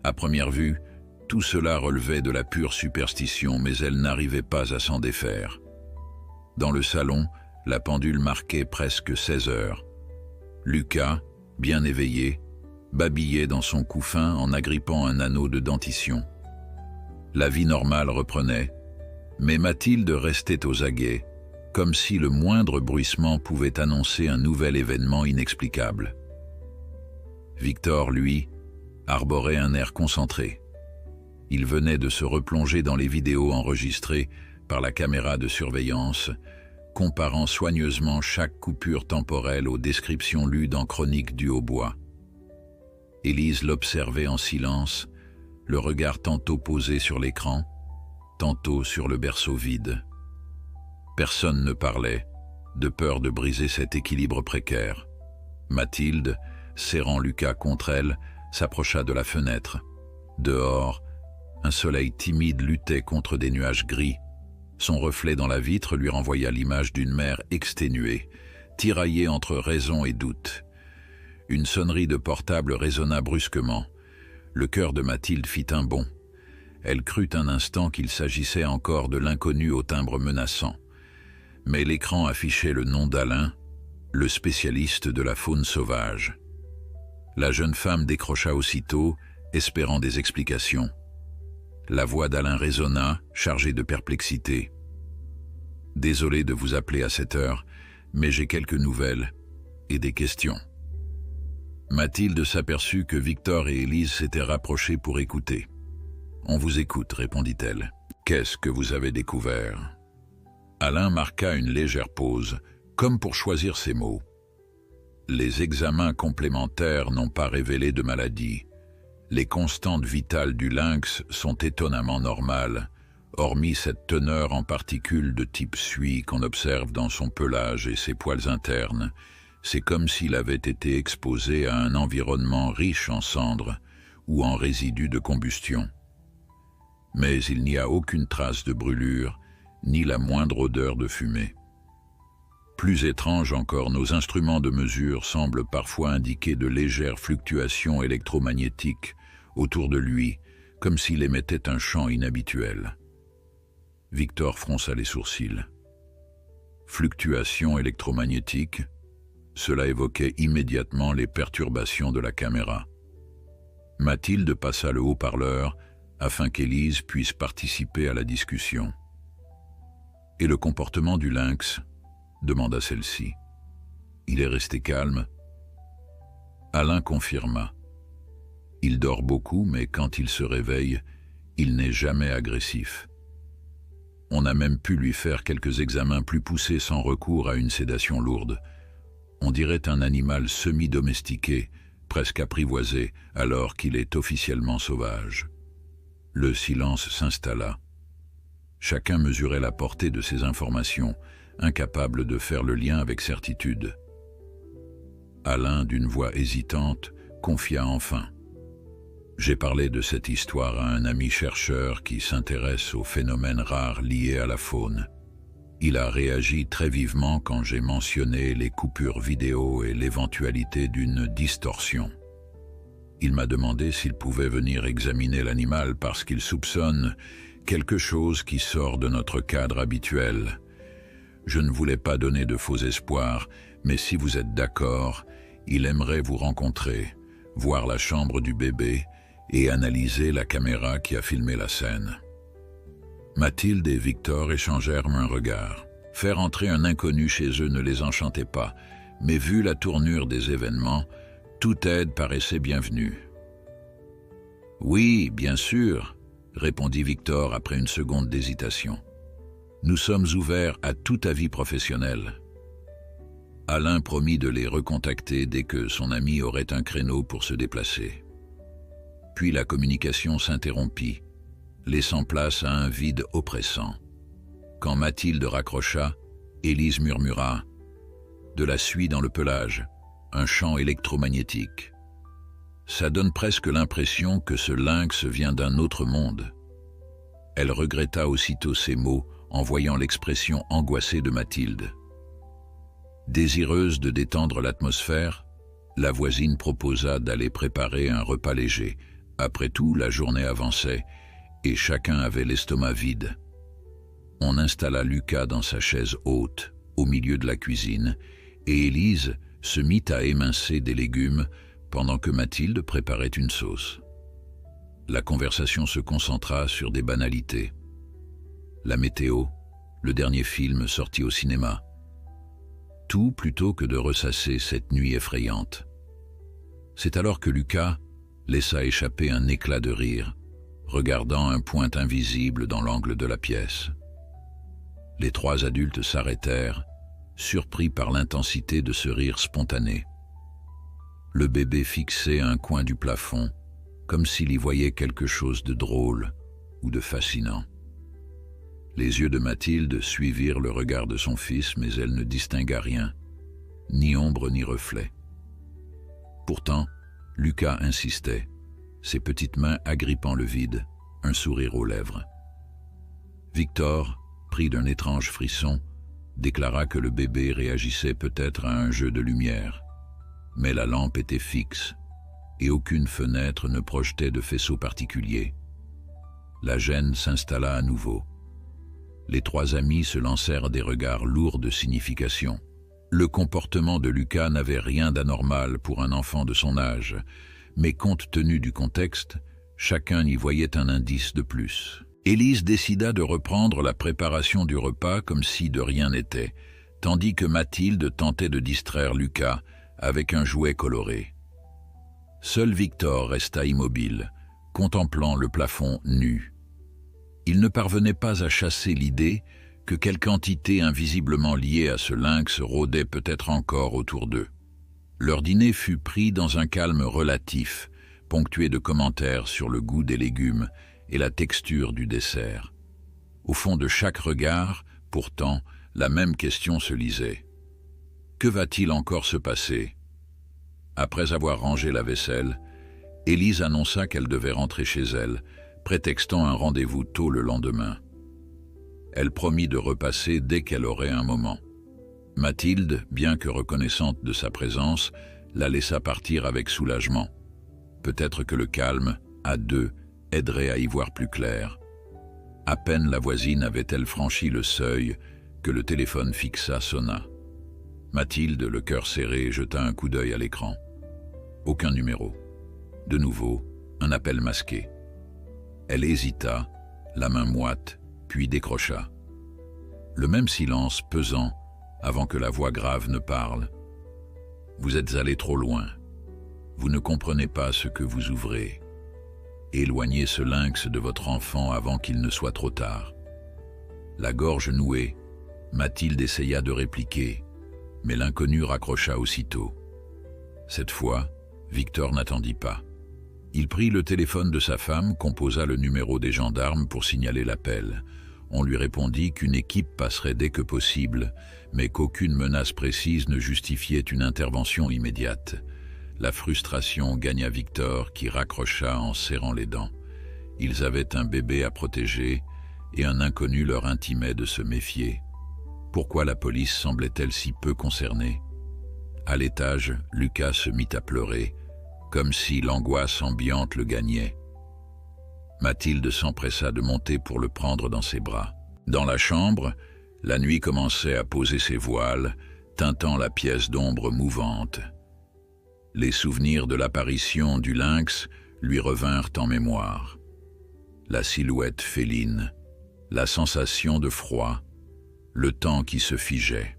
À première vue, tout cela relevait de la pure superstition, mais elle n'arrivait pas à s'en défaire. Dans le salon, la pendule marquait presque 16 heures. Lucas, bien éveillé, babillait dans son couffin en agrippant un anneau de dentition. La vie normale reprenait, mais Mathilde restait aux aguets, comme si le moindre bruissement pouvait annoncer un nouvel événement inexplicable. Victor, lui, arborait un air concentré. Il venait de se replonger dans les vidéos enregistrées par la caméra de surveillance, comparant soigneusement chaque coupure temporelle aux descriptions lues dans Chronique du Hautbois. Élise l'observait en silence, le regard tantôt posé sur l'écran, tantôt sur le berceau vide. Personne ne parlait, de peur de briser cet équilibre précaire. Mathilde, serrant Lucas contre elle, s'approcha de la fenêtre. Dehors, un soleil timide luttait contre des nuages gris. Son reflet dans la vitre lui renvoya l'image d'une mère exténuée, tiraillée entre raison et doute. Une sonnerie de portable résonna brusquement. Le cœur de Mathilde fit un bond. Elle crut un instant qu'il s'agissait encore de l'inconnu au timbre menaçant. Mais l'écran affichait le nom d'Alain, le spécialiste de la faune sauvage. La jeune femme décrocha aussitôt, espérant des explications. La voix d'Alain résonna, chargée de perplexité. « Désolé de vous appeler à cette heure, mais j'ai quelques nouvelles et des questions. » Mathilde s'aperçut que Victor et Élise s'étaient rapprochés pour écouter. On vous écoute, répondit-elle. Qu'est-ce que vous avez découvert? Alain marqua une légère pause, comme pour choisir ses mots. Les examens complémentaires n'ont pas révélé de maladie. Les constantes vitales du lynx sont étonnamment normales, hormis cette teneur en particules de type suie qu'on observe dans son pelage et ses poils internes. C'est comme s'il avait été exposé à un environnement riche en cendres ou en résidus de combustion. Mais il n'y a aucune trace de brûlure, ni la moindre odeur de fumée. Plus étrange encore, nos instruments de mesure semblent parfois indiquer de légères fluctuations électromagnétiques autour de lui, comme s'il émettait un champ inhabituel. Victor fronça les sourcils. Fluctuations électromagnétiques, cela évoquait immédiatement les perturbations de la caméra. Mathilde passa le haut-parleur afin qu'Élise puisse participer à la discussion. « Et le comportement du lynx ?» demanda celle-ci. « Il est resté calme ?» Alain confirma. « Il dort beaucoup, mais quand il se réveille, il n'est jamais agressif. On a même pu lui faire quelques examens plus poussés sans recours à une sédation lourde. On dirait un animal semi-domestiqué, presque apprivoisé, alors qu'il est officiellement sauvage. » Le silence s'installa. Chacun mesurait la portée de ces informations, incapable de faire le lien avec certitude. Alain, d'une voix hésitante, confia enfin. « J'ai parlé de cette histoire à un ami chercheur qui s'intéresse aux phénomènes rares liés à la faune. Il a réagi très vivement quand j'ai mentionné les coupures vidéo et l'éventualité d'une distorsion. Il m'a demandé s'il pouvait venir examiner l'animal parce qu'il soupçonne quelque chose qui sort de notre cadre habituel. Je ne voulais pas donner de faux espoirs, mais si vous êtes d'accord, il aimerait vous rencontrer, voir la chambre du bébé et analyser la caméra qui a filmé la scène. » Mathilde et Victor échangèrent un regard. Faire entrer un inconnu chez eux ne les enchantait pas, mais vu la tournure des événements, toute aide paraissait bienvenue. « Oui, bien sûr, » répondit Victor après une seconde d'hésitation. « Nous sommes ouverts à tout avis professionnel. » Alain promit de les recontacter dès que son ami aurait un créneau pour se déplacer. Puis la communication s'interrompit, laissant place à un vide oppressant. Quand Mathilde raccrocha, Élise murmura « De la suie dans le pelage, un champ électromagnétique. Ça donne presque l'impression que ce lynx vient d'un autre monde. » Elle regretta aussitôt ces mots en voyant l'expression angoissée de Mathilde. Désireuse de détendre l'atmosphère, la voisine proposa d'aller préparer un repas léger. Après tout, la journée avançait et chacun avait l'estomac vide. On installa Lucas dans sa chaise haute, au milieu de la cuisine, et Élise se mit à émincer des légumes pendant que Mathilde préparait une sauce. La conversation se concentra sur des banalités. La météo, le dernier film sorti au cinéma. Tout plutôt que de ressasser cette nuit effrayante. C'est alors que Lucas laissa échapper un éclat de rire, regardant un point invisible dans l'angle de la pièce. Les trois adultes s'arrêtèrent, surpris par l'intensité de ce rire spontané. Le bébé fixait un coin du plafond, comme s'il y voyait quelque chose de drôle ou de fascinant. Les yeux de Mathilde suivirent le regard de son fils, mais elle ne distingua rien, ni ombre ni reflet. Pourtant, Lucas insistait, ses petites mains agrippant le vide, un sourire aux lèvres. Victor, pris d'un étrange frisson, déclara que le bébé réagissait peut-être à un jeu de lumière. Mais la lampe était fixe, et aucune fenêtre ne projetait de faisceau particulier. La gêne s'installa à nouveau. Les trois amis se lancèrent des regards lourds de signification. Le comportement de Lucas n'avait rien d'anormal pour un enfant de son âge, mais compte tenu du contexte, chacun y voyait un indice de plus. Élise décida de reprendre la préparation du repas comme si de rien n'était, tandis que Mathilde tentait de distraire Lucas avec un jouet coloré. Seul Victor resta immobile, contemplant le plafond nu. Il ne parvenait pas à chasser l'idée que quelque entité invisiblement liée à ce lynx rôdait peut-être encore autour d'eux. Leur dîner fut pris dans un calme relatif, ponctué de commentaires sur le goût des légumes et la texture du dessert. Au fond de chaque regard, pourtant, la même question se lisait. Que va-t-il encore se passer? Après avoir rangé la vaisselle, Élise annonça qu'elle devait rentrer chez elle, prétextant un rendez-vous tôt le lendemain. Elle promit de repasser dès qu'elle aurait un moment. Mathilde, bien que reconnaissante de sa présence, la laissa partir avec soulagement. Peut-être que le calme, à deux, aiderait à y voir plus clair. À peine la voisine avait-elle franchi le seuil que le téléphone fixa sonna. Mathilde, le cœur serré, jeta un coup d'œil à l'écran. Aucun numéro. De nouveau, un appel masqué. Elle hésita, la main moite, puis décrocha. Le même silence pesant avant que la voix grave ne parle. Vous êtes allé trop loin. Vous ne comprenez pas ce que vous ouvrez. Éloignez ce lynx de votre enfant avant qu'il ne soit trop tard. La gorge nouée, Mathilde essaya de répliquer, mais l'inconnu raccrocha aussitôt. Cette fois, Victor n'attendit pas. Il prit le téléphone de sa femme, composa le numéro des gendarmes pour signaler l'appel. On lui répondit qu'une équipe passerait dès que possible, mais qu'aucune menace précise ne justifiait une intervention immédiate. La frustration gagna Victor, qui raccrocha en serrant les dents. Ils avaient un bébé à protéger, et un inconnu leur intimait de se méfier. Pourquoi la police semblait-elle si peu concernée? À l'étage, Lucas se mit à pleurer, comme si l'angoisse ambiante le gagnait. Mathilde s'empressa de monter pour le prendre dans ses bras. Dans la chambre, la nuit commençait à poser ses voiles, teintant la pièce d'ombre mouvante. Les souvenirs de l'apparition du lynx lui revinrent en mémoire. La silhouette féline, la sensation de froid, le temps qui se figeait.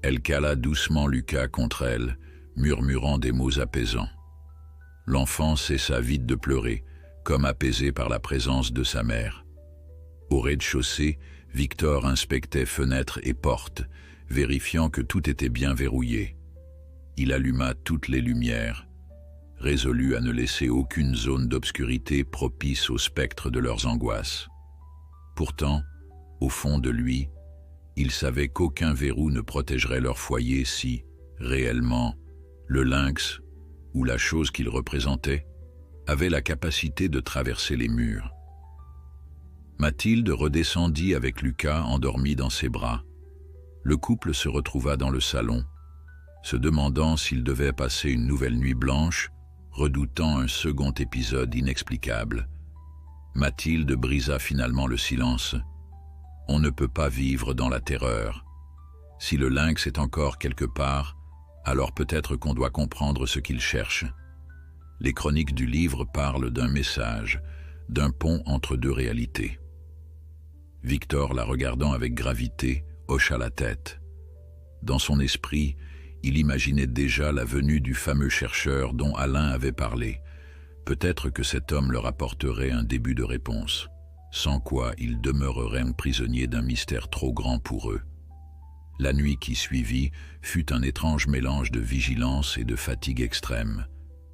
Elle cala doucement Lucas contre elle, murmurant des mots apaisants. L'enfant cessa vite de pleurer, comme apaisé par la présence de sa mère. Au rez-de-chaussée, Victor inspectait fenêtres et portes, vérifiant que tout était bien verrouillé. Il alluma toutes les lumières, résolu à ne laisser aucune zone d'obscurité propice au spectre de leurs angoisses. Pourtant, au fond de lui, il savait qu'aucun verrou ne protégerait leur foyer si, réellement, le lynx, ou la chose qu'il représentait, avait la capacité de traverser les murs. Mathilde redescendit avec Lucas endormi dans ses bras. Le couple se retrouva dans le salon, se demandant s'il devait passer une nouvelle nuit blanche, redoutant un second épisode inexplicable. Mathilde brisa finalement le silence. On ne peut pas vivre dans la terreur. Si le lynx est encore quelque part, alors peut-être qu'on doit comprendre ce qu'il cherche. Les chroniques du livre parlent d'un message, d'un pont entre deux réalités. Victor, la regardant avec gravité, hocha la tête. Dans son esprit, il imaginait déjà la venue du fameux chercheur dont Alain avait parlé. Peut-être que cet homme leur apporterait un début de réponse, sans quoi ils demeureraient prisonniers d'un mystère trop grand pour eux. La nuit qui suivit fut un étrange mélange de vigilance et de fatigue extrême.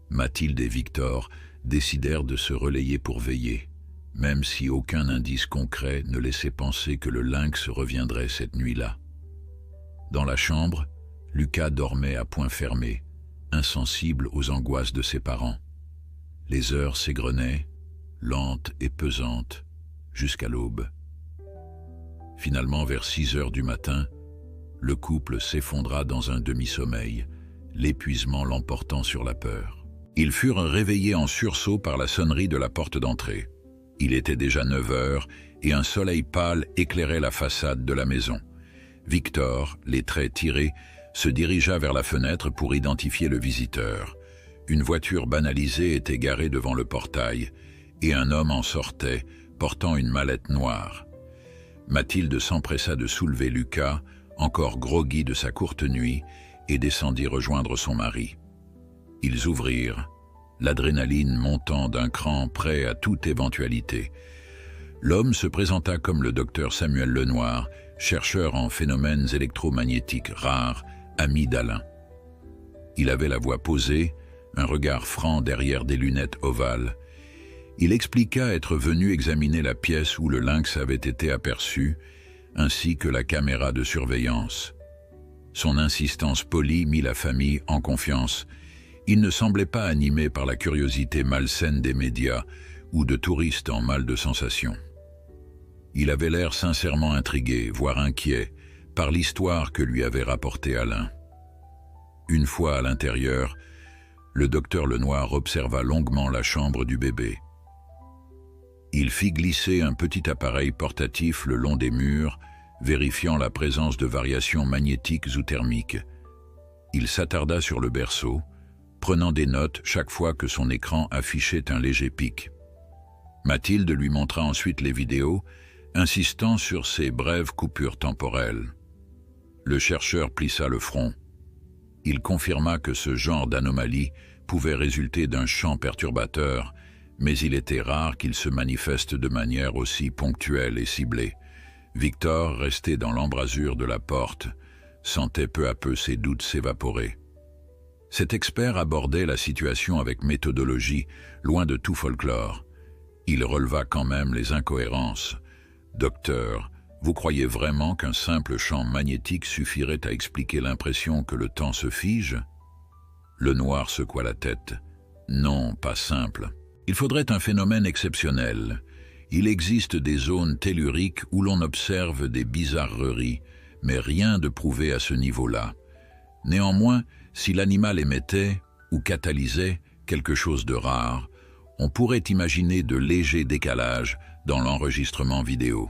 Mathilde et Victor décidèrent de se relayer pour veiller, même si aucun indice concret ne laissait penser que le lynx reviendrait cette nuit-là. Dans la chambre, Lucas dormait à poing fermé, insensible aux angoisses de ses parents. Les heures s'égrenaient, lentes et pesantes, jusqu'à l'aube. Finalement, vers 6 heures du matin, le couple s'effondra dans un demi-sommeil, l'épuisement l'emportant sur la peur. Ils furent réveillés en sursaut par la sonnerie de la porte d'entrée. Il était déjà 9 heures et un soleil pâle éclairait la façade de la maison. Victor, les traits tirés, se dirigea vers la fenêtre pour identifier le visiteur. Une voiture banalisée était garée devant le portail et un homme en sortait, portant une mallette noire. Mathilde s'empressa de soulever Lucas, encore groggy de sa courte nuit, et descendit rejoindre son mari. Ils ouvrirent. l'adrénaline montant d'un cran prêt à toute éventualité. L'homme se présenta comme le docteur Samuel Lenoir, chercheur en phénomènes électromagnétiques rares, ami d'Alain. Il avait la voix posée, un regard franc derrière des lunettes ovales. Il expliqua être venu examiner la pièce où le lynx avait été aperçu, ainsi que la caméra de surveillance. Son insistance polie mit la famille en confiance. Il ne semblait pas animé par la curiosité malsaine des médias ou de touristes en mal de sensations. Il avait l'air sincèrement intrigué, voire inquiet, par l'histoire que lui avait rapportée Alain. Une fois à l'intérieur, le docteur Lenoir observa longuement la chambre du bébé. Il fit glisser un petit appareil portatif le long des murs, vérifiant la présence de variations magnétiques ou thermiques. Il s'attarda sur le berceau, prenant des notes chaque fois que son écran affichait un léger pic. Mathilde lui montra ensuite les vidéos, insistant sur ces brèves coupures temporelles. Le chercheur plissa le front. Il confirma que ce genre d'anomalie pouvait résulter d'un champ perturbateur, mais il était rare qu'il se manifeste de manière aussi ponctuelle et ciblée. Victor, resté dans l'embrasure de la porte, sentait peu à peu ses doutes s'évaporer. Cet expert abordait la situation avec méthodologie, loin de tout folklore. Il releva quand même les incohérences. « Docteur, vous croyez vraiment qu'un simple champ magnétique suffirait à expliquer l'impression que le temps se fige ?» Lenoir secoua la tête. « Non, pas simple. Il faudrait un phénomène exceptionnel. Il existe des zones telluriques où l'on observe des bizarreries, mais rien de prouvé à ce niveau-là. Néanmoins, si l'animal émettait ou catalysait quelque chose de rare, on pourrait imaginer de légers décalages dans l'enregistrement vidéo. »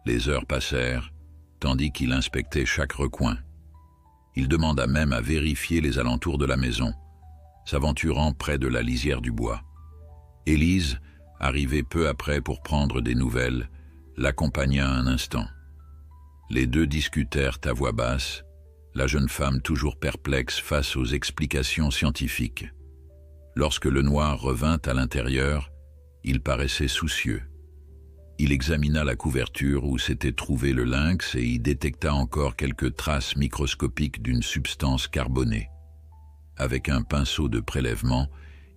Les heures passèrent, tandis qu'il inspectait chaque recoin. Il demanda même à vérifier les alentours de la maison, s'aventurant près de la lisière du bois. Élise, arrivée peu après pour prendre des nouvelles, l'accompagna un instant. Les deux discutèrent à voix basse, la jeune femme toujours perplexe face aux explications scientifiques. Lorsque Lenoir revint à l'intérieur, il paraissait soucieux. Il examina la couverture où s'était trouvé le lynx et y détecta encore quelques traces microscopiques d'une substance carbonée. Avec un pinceau de prélèvement,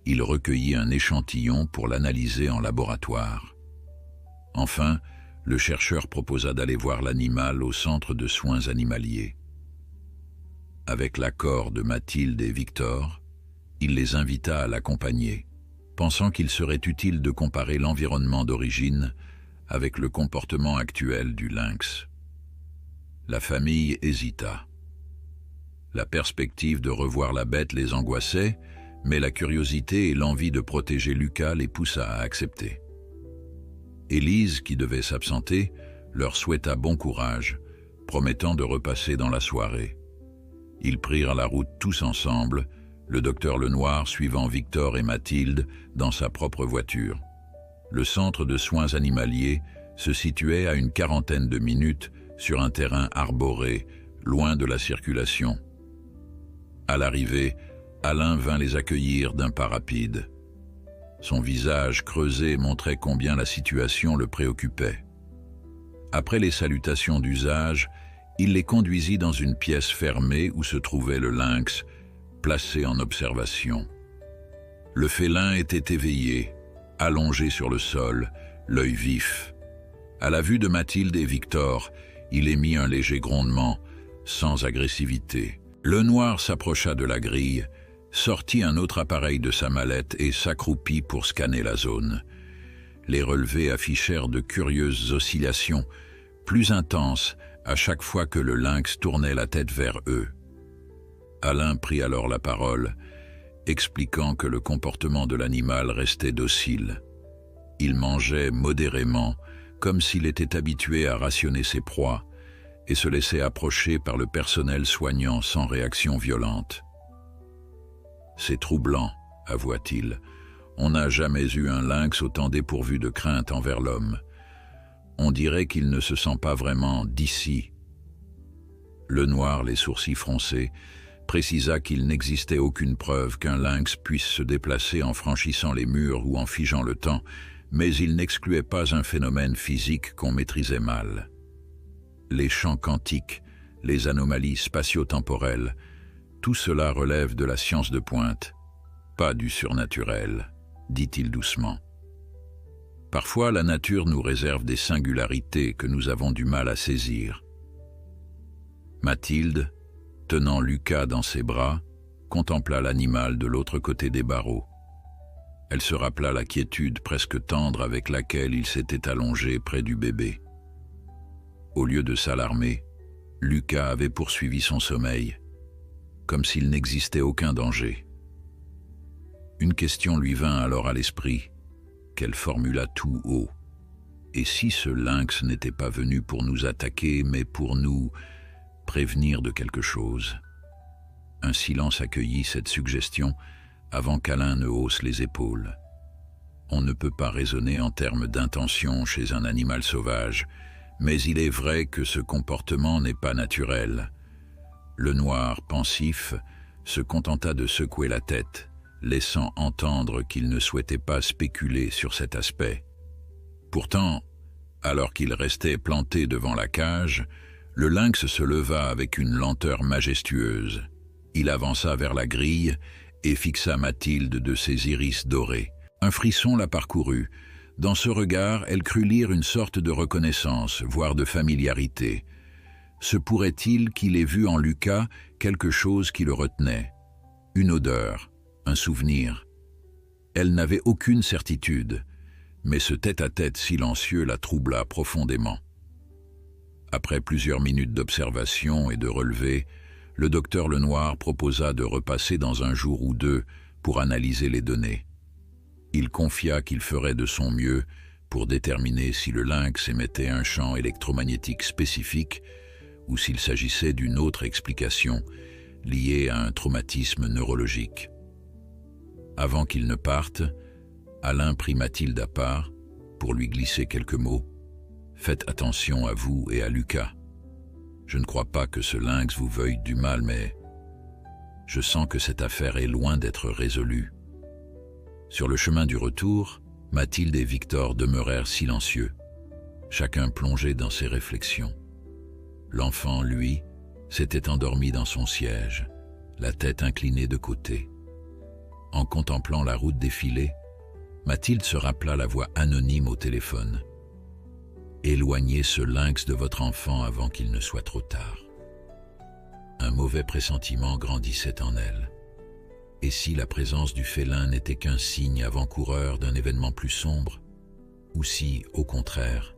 il recueillit un échantillon pour l'analyser en laboratoire. Enfin, le chercheur proposa d'aller voir l'animal au centre de soins animaliers. Avec l'accord de Mathilde et Victor, il les invita à l'accompagner, pensant qu'il serait utile de comparer l'environnement d'origine avec le comportement actuel du lynx. La famille hésita. La perspective de revoir la bête les angoissait, mais la curiosité et l'envie de protéger Lucas les poussa à accepter. Élise, qui devait s'absenter, leur souhaita bon courage, promettant de repasser dans la soirée. Ils prirent la route tous ensemble, le docteur Lenoir suivant Victor et Mathilde dans sa propre voiture. Le centre de soins animaliers se situait à une quarantaine de minutes sur un terrain arboré, loin de la circulation. À l'arrivée, Alain vint les accueillir d'un pas rapide. Son visage creusé montrait combien la situation le préoccupait. Après les salutations d'usage, il les conduisit dans une pièce fermée où se trouvait le lynx, placé en observation. Le félin était éveillé, allongé sur le sol, l'œil vif. À la vue de Mathilde et Victor, il émit un léger grondement, sans agressivité. Lenoir s'approcha de la grille, sortit un autre appareil de sa mallette et s'accroupit pour scanner la zone. Les relevés affichèrent de curieuses oscillations, plus intenses à chaque fois que le lynx tournait la tête vers eux. Alain prit alors la parole, expliquant que le comportement de l'animal restait docile. Il mangeait modérément, comme s'il était habitué à rationner ses proies, et se laissait approcher par le personnel soignant sans réaction violente. « C'est troublant, avoua-t-il. On n'a jamais eu un lynx autant dépourvu de crainte envers l'homme. On dirait qu'il ne se sent pas vraiment d'ici. » Lenoir, les sourcils froncés, précisa qu'il n'existait aucune preuve qu'un lynx puisse se déplacer en franchissant les murs ou en figeant le temps, mais il n'excluait pas un phénomène physique qu'on maîtrisait mal. Les champs quantiques, les anomalies spatio-temporelles, tout cela relève de la science de pointe, pas du surnaturel, dit-il doucement. Parfois, la nature nous réserve des singularités que nous avons du mal à saisir. Mathilde, tenant Lucas dans ses bras, contempla l'animal de l'autre côté des barreaux. Elle se rappela la quiétude presque tendre avec laquelle il s'était allongé près du bébé. Au lieu de s'alarmer, Lucas avait poursuivi son sommeil, comme s'il n'existait aucun danger. Une question lui vint alors à l'esprit, qu'elle formula tout haut. Et si ce lynx n'était pas venu pour nous attaquer, mais pour nous prévenir de quelque chose? Un silence accueillit cette suggestion avant qu'Alain ne hausse les épaules. On ne peut pas raisonner en termes d'intention chez un animal sauvage, mais il est vrai que ce comportement n'est pas naturel. Le noir, pensif, se contenta de secouer la tête, laissant entendre qu'il ne souhaitait pas spéculer sur cet aspect. Pourtant, alors qu'il restait planté devant la cage, le lynx se leva avec une lenteur majestueuse. Il avança vers la grille et fixa Mathilde de ses iris dorés. Un frisson la parcourut. Dans ce regard, elle crut lire une sorte de reconnaissance, voire de familiarité. Se pourrait-il qu'il ait vu en Lucas quelque chose qui le retenait? Une odeur, un souvenir. Elle n'avait aucune certitude, mais ce tête-à-tête silencieux la troubla profondément. Après plusieurs minutes d'observation et de relevés, le docteur Lenoir proposa de repasser dans un jour ou deux pour analyser les données. Il confia qu'il ferait de son mieux pour déterminer si le lynx émettait un champ électromagnétique spécifique ou s'il s'agissait d'une autre explication liée à un traumatisme neurologique. Avant qu'il ne parte, Alain prit Mathilde à part pour lui glisser quelques mots. « Faites attention à vous et à Lucas. Je ne crois pas que ce lynx vous veuille du mal, mais je sens que cette affaire est loin d'être résolue. » Sur le chemin du retour, Mathilde et Victor demeurèrent silencieux, chacun plongé dans ses réflexions. L'enfant, lui, s'était endormi dans son siège, la tête inclinée de côté. En contemplant la route défiler, Mathilde se rappela la voix anonyme au téléphone. « Éloignez ce lynx de votre enfant avant qu'il ne soit trop tard. » Un mauvais pressentiment grandissait en elle. Et si la présence du félin n'était qu'un signe avant-coureur d'un événement plus sombre? Ou si, au contraire,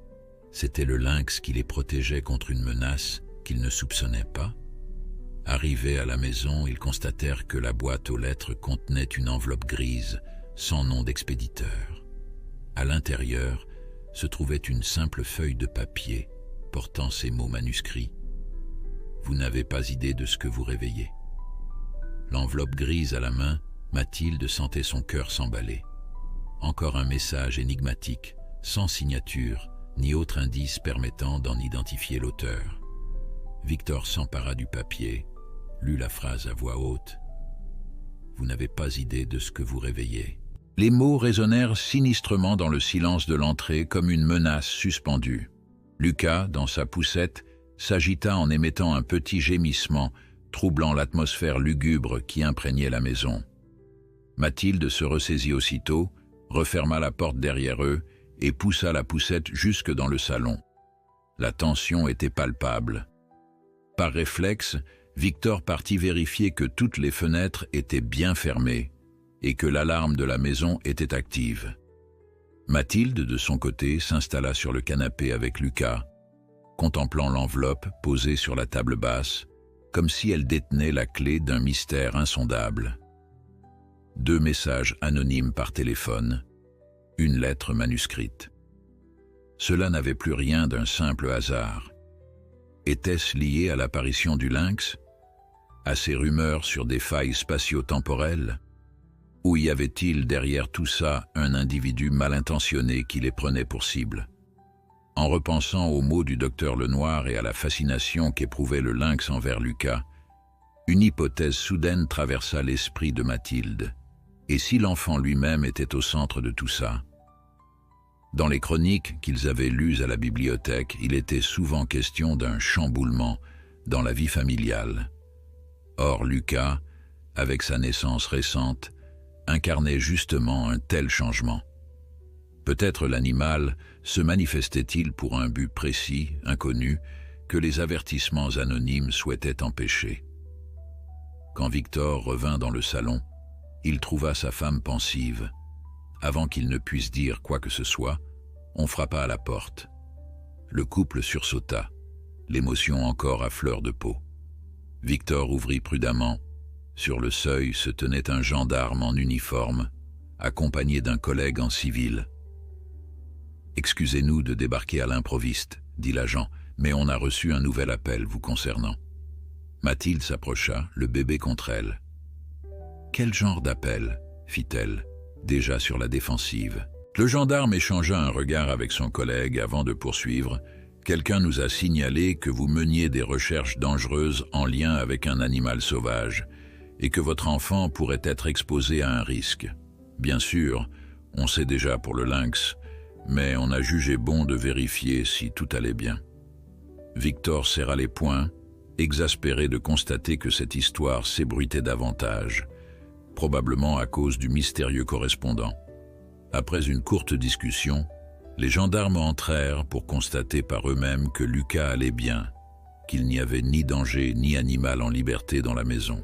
c'était le lynx qui les protégeait contre une menace qu'ils ne soupçonnaient pas? Arrivés à la maison, ils constatèrent que la boîte aux lettres contenait une enveloppe grise, sans nom d'expéditeur. À l'intérieur se trouvait une simple feuille de papier portant ces mots manuscrits. « Vous n'avez pas idée de ce que vous réveillez. » L'enveloppe grise à la main, Mathilde sentait son cœur s'emballer. Encore un message énigmatique, sans signature, ni autre indice permettant d'en identifier l'auteur. Victor s'empara du papier, lut la phrase à voix haute. « Vous n'avez pas idée de ce que vous réveillez. » Les mots résonnèrent sinistrement dans le silence de l'entrée comme une menace suspendue. Lucas, dans sa poussette, s'agita en émettant un petit gémissement, troublant l'atmosphère lugubre qui imprégnait la maison. Mathilde se ressaisit aussitôt, referma la porte derrière eux et poussa la poussette jusque dans le salon. La tension était palpable. Par réflexe, Victor partit vérifier que toutes les fenêtres étaient bien fermées et que l'alarme de la maison était active. Mathilde, de son côté, s'installa sur le canapé avec Lucas, contemplant l'enveloppe posée sur la table basse, comme si elle détenait la clé d'un mystère insondable. 2 messages anonymes par téléphone, une lettre manuscrite. Cela n'avait plus rien d'un simple hasard. Était-ce lié à l'apparition du lynx? À ces rumeurs sur des failles spatio-temporelles? Ou y avait-il derrière tout ça un individu mal intentionné qui les prenait pour cible? En repensant aux mots du docteur Lenoir et à la fascination qu'éprouvait le lynx envers Lucas, Une hypothèse soudaine traversa l'esprit de Mathilde. Et si l'enfant lui-même était au centre de tout ça? Dans les chroniques qu'ils avaient lues à la bibliothèque, il était souvent question d'un chamboulement dans la vie familiale. Or, Lucas, avec sa naissance récente, incarnait justement un tel changement. Peut-être l'animal se manifestait-il pour un but précis, inconnu, que les avertissements anonymes souhaitaient empêcher. Quand Victor revint dans le salon, il trouva sa femme pensive. Avant qu'il ne puisse dire quoi que ce soit, on frappa à la porte. Le couple sursauta, l'émotion encore à fleur de peau. Victor ouvrit prudemment. Sur le seuil se tenait un gendarme en uniforme, accompagné d'un collègue en civil. « Excusez-nous de débarquer à l'improviste, » dit l'agent, « mais on a reçu un nouvel appel vous concernant. » Mathilde s'approcha, le bébé contre elle. « Quel genre d'appel ?» fit-elle, déjà sur la défensive. Le gendarme échangea un regard avec son collègue avant de poursuivre. « Quelqu'un nous a signalé que vous meniez des recherches dangereuses en lien avec un animal sauvage et que votre enfant pourrait être exposé à un risque. Bien sûr, on sait déjà pour le lynx, mais on a jugé bon de vérifier si tout allait bien. » Victor serra les poings, exaspéré de constater que cette histoire s'ébruitait davantage, probablement à cause du mystérieux correspondant. Après une courte discussion, les gendarmes entrèrent pour constater par eux-mêmes que Lucas allait bien, qu'il n'y avait ni danger ni animal en liberté dans la maison.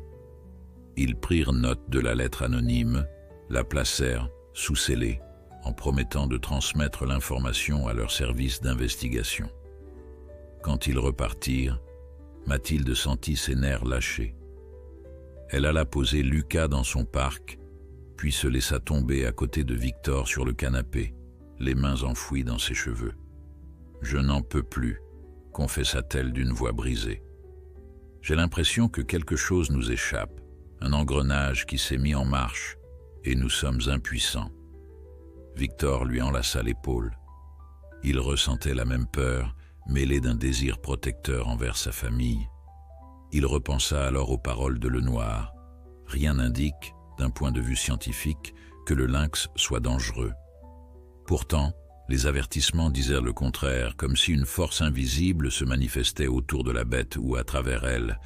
Ils prirent note de la lettre anonyme, la placèrent sous scellé, en promettant de transmettre l'information à leur service d'investigation. Quand ils repartirent, Mathilde sentit ses nerfs lâcher. Elle alla poser Lucas dans son parc, puis se laissa tomber à côté de Victor sur le canapé, les mains enfouies dans ses cheveux. « Je n'en peux plus », confessa-t-elle d'une voix brisée. « J'ai l'impression que quelque chose nous échappe, un engrenage qui s'est mis en marche, et nous sommes impuissants. » Victor lui enlaça l'épaule. Il ressentait la même peur, mêlée d'un désir protecteur envers sa famille. Il repensa alors aux paroles de Lenoir. Rien n'indique, d'un point de vue scientifique, que le lynx soit dangereux. Pourtant, les avertissements disaient le contraire, comme si une force invisible se manifestait autour de la bête ou à travers elle.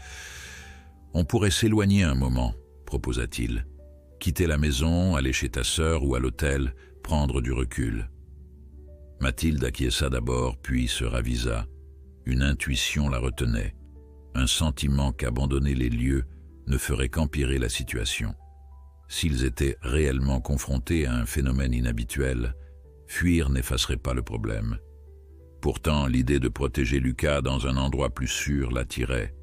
« On pourrait s'éloigner un moment, » proposa-t-il. « Quitter la maison, aller chez ta sœur ou à l'hôtel, prendre du recul. » Mathilde acquiesça d'abord, puis se ravisa. Une intuition la retenait, un sentiment qu'abandonner les lieux ne ferait qu'empirer la situation. S'ils étaient réellement confrontés à un phénomène inhabituel, fuir n'effacerait pas le problème. Pourtant, l'idée de protéger Lucas dans un endroit plus sûr l'attirait.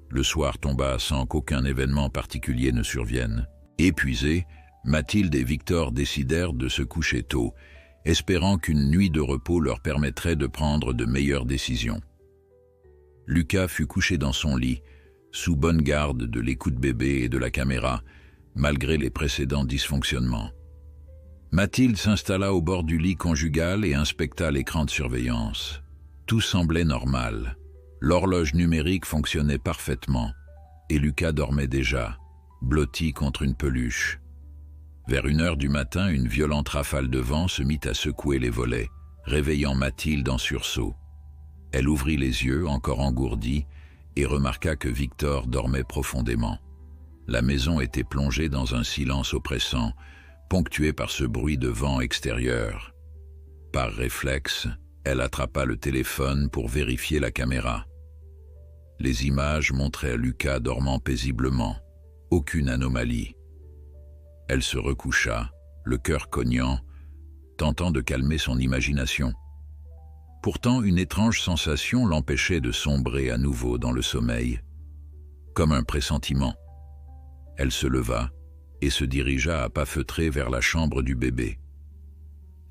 Le soir tomba sans qu'aucun événement particulier ne survienne. Épuisés, Mathilde et Victor décidèrent de se coucher tôt, espérant qu'une nuit de repos leur permettrait de prendre de meilleures décisions. Lucas fut couché dans son lit, sous bonne garde de l'écoute-bébé et de la caméra, malgré les précédents dysfonctionnements. Mathilde s'installa au bord du lit conjugal et inspecta l'écran de surveillance. Tout semblait normal. L'horloge numérique fonctionnait parfaitement, et Lucas dormait déjà, blotti contre une peluche. Vers 1h du matin, une violente rafale de vent se mit à secouer les volets, réveillant Mathilde en sursaut. Elle ouvrit les yeux, encore engourdis, et remarqua que Victor dormait profondément. La maison était plongée dans un silence oppressant, ponctué par ce bruit de vent extérieur. Par réflexe, elle attrapa le téléphone pour vérifier la caméra. Les images montraient Lucas dormant paisiblement, aucune anomalie. Elle se recoucha, le cœur cognant, tentant de calmer son imagination. Pourtant, une étrange sensation l'empêchait de sombrer à nouveau dans le sommeil, comme un pressentiment. Elle se leva et se dirigea à pas feutrés vers la chambre du bébé.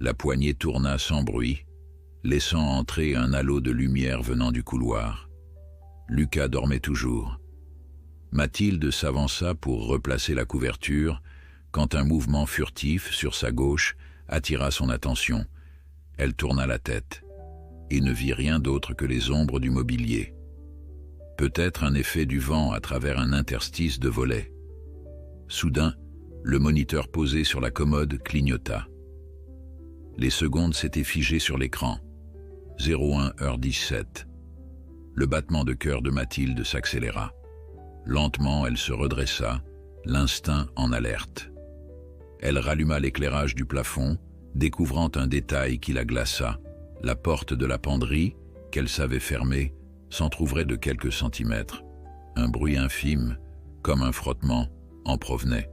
La poignée tourna sans bruit, laissant entrer un halo de lumière venant du couloir. Lucas dormait toujours. Mathilde s'avança pour replacer la couverture, quand un mouvement furtif sur sa gauche attira son attention. Elle tourna la tête et ne vit rien d'autre que les ombres du mobilier. Peut-être un effet du vent à travers un interstice de volets. Soudain, le moniteur posé sur la commode clignota. Les secondes s'étaient figées sur l'écran. 01h17. Le battement de cœur de Mathilde s'accéléra. Lentement, elle se redressa, l'instinct en alerte. Elle ralluma l'éclairage du plafond, découvrant un détail qui la glaça. La porte de la penderie, qu'elle savait fermer, s'entr'ouvrait de quelques centimètres. Un bruit infime, comme un frottement, en provenait.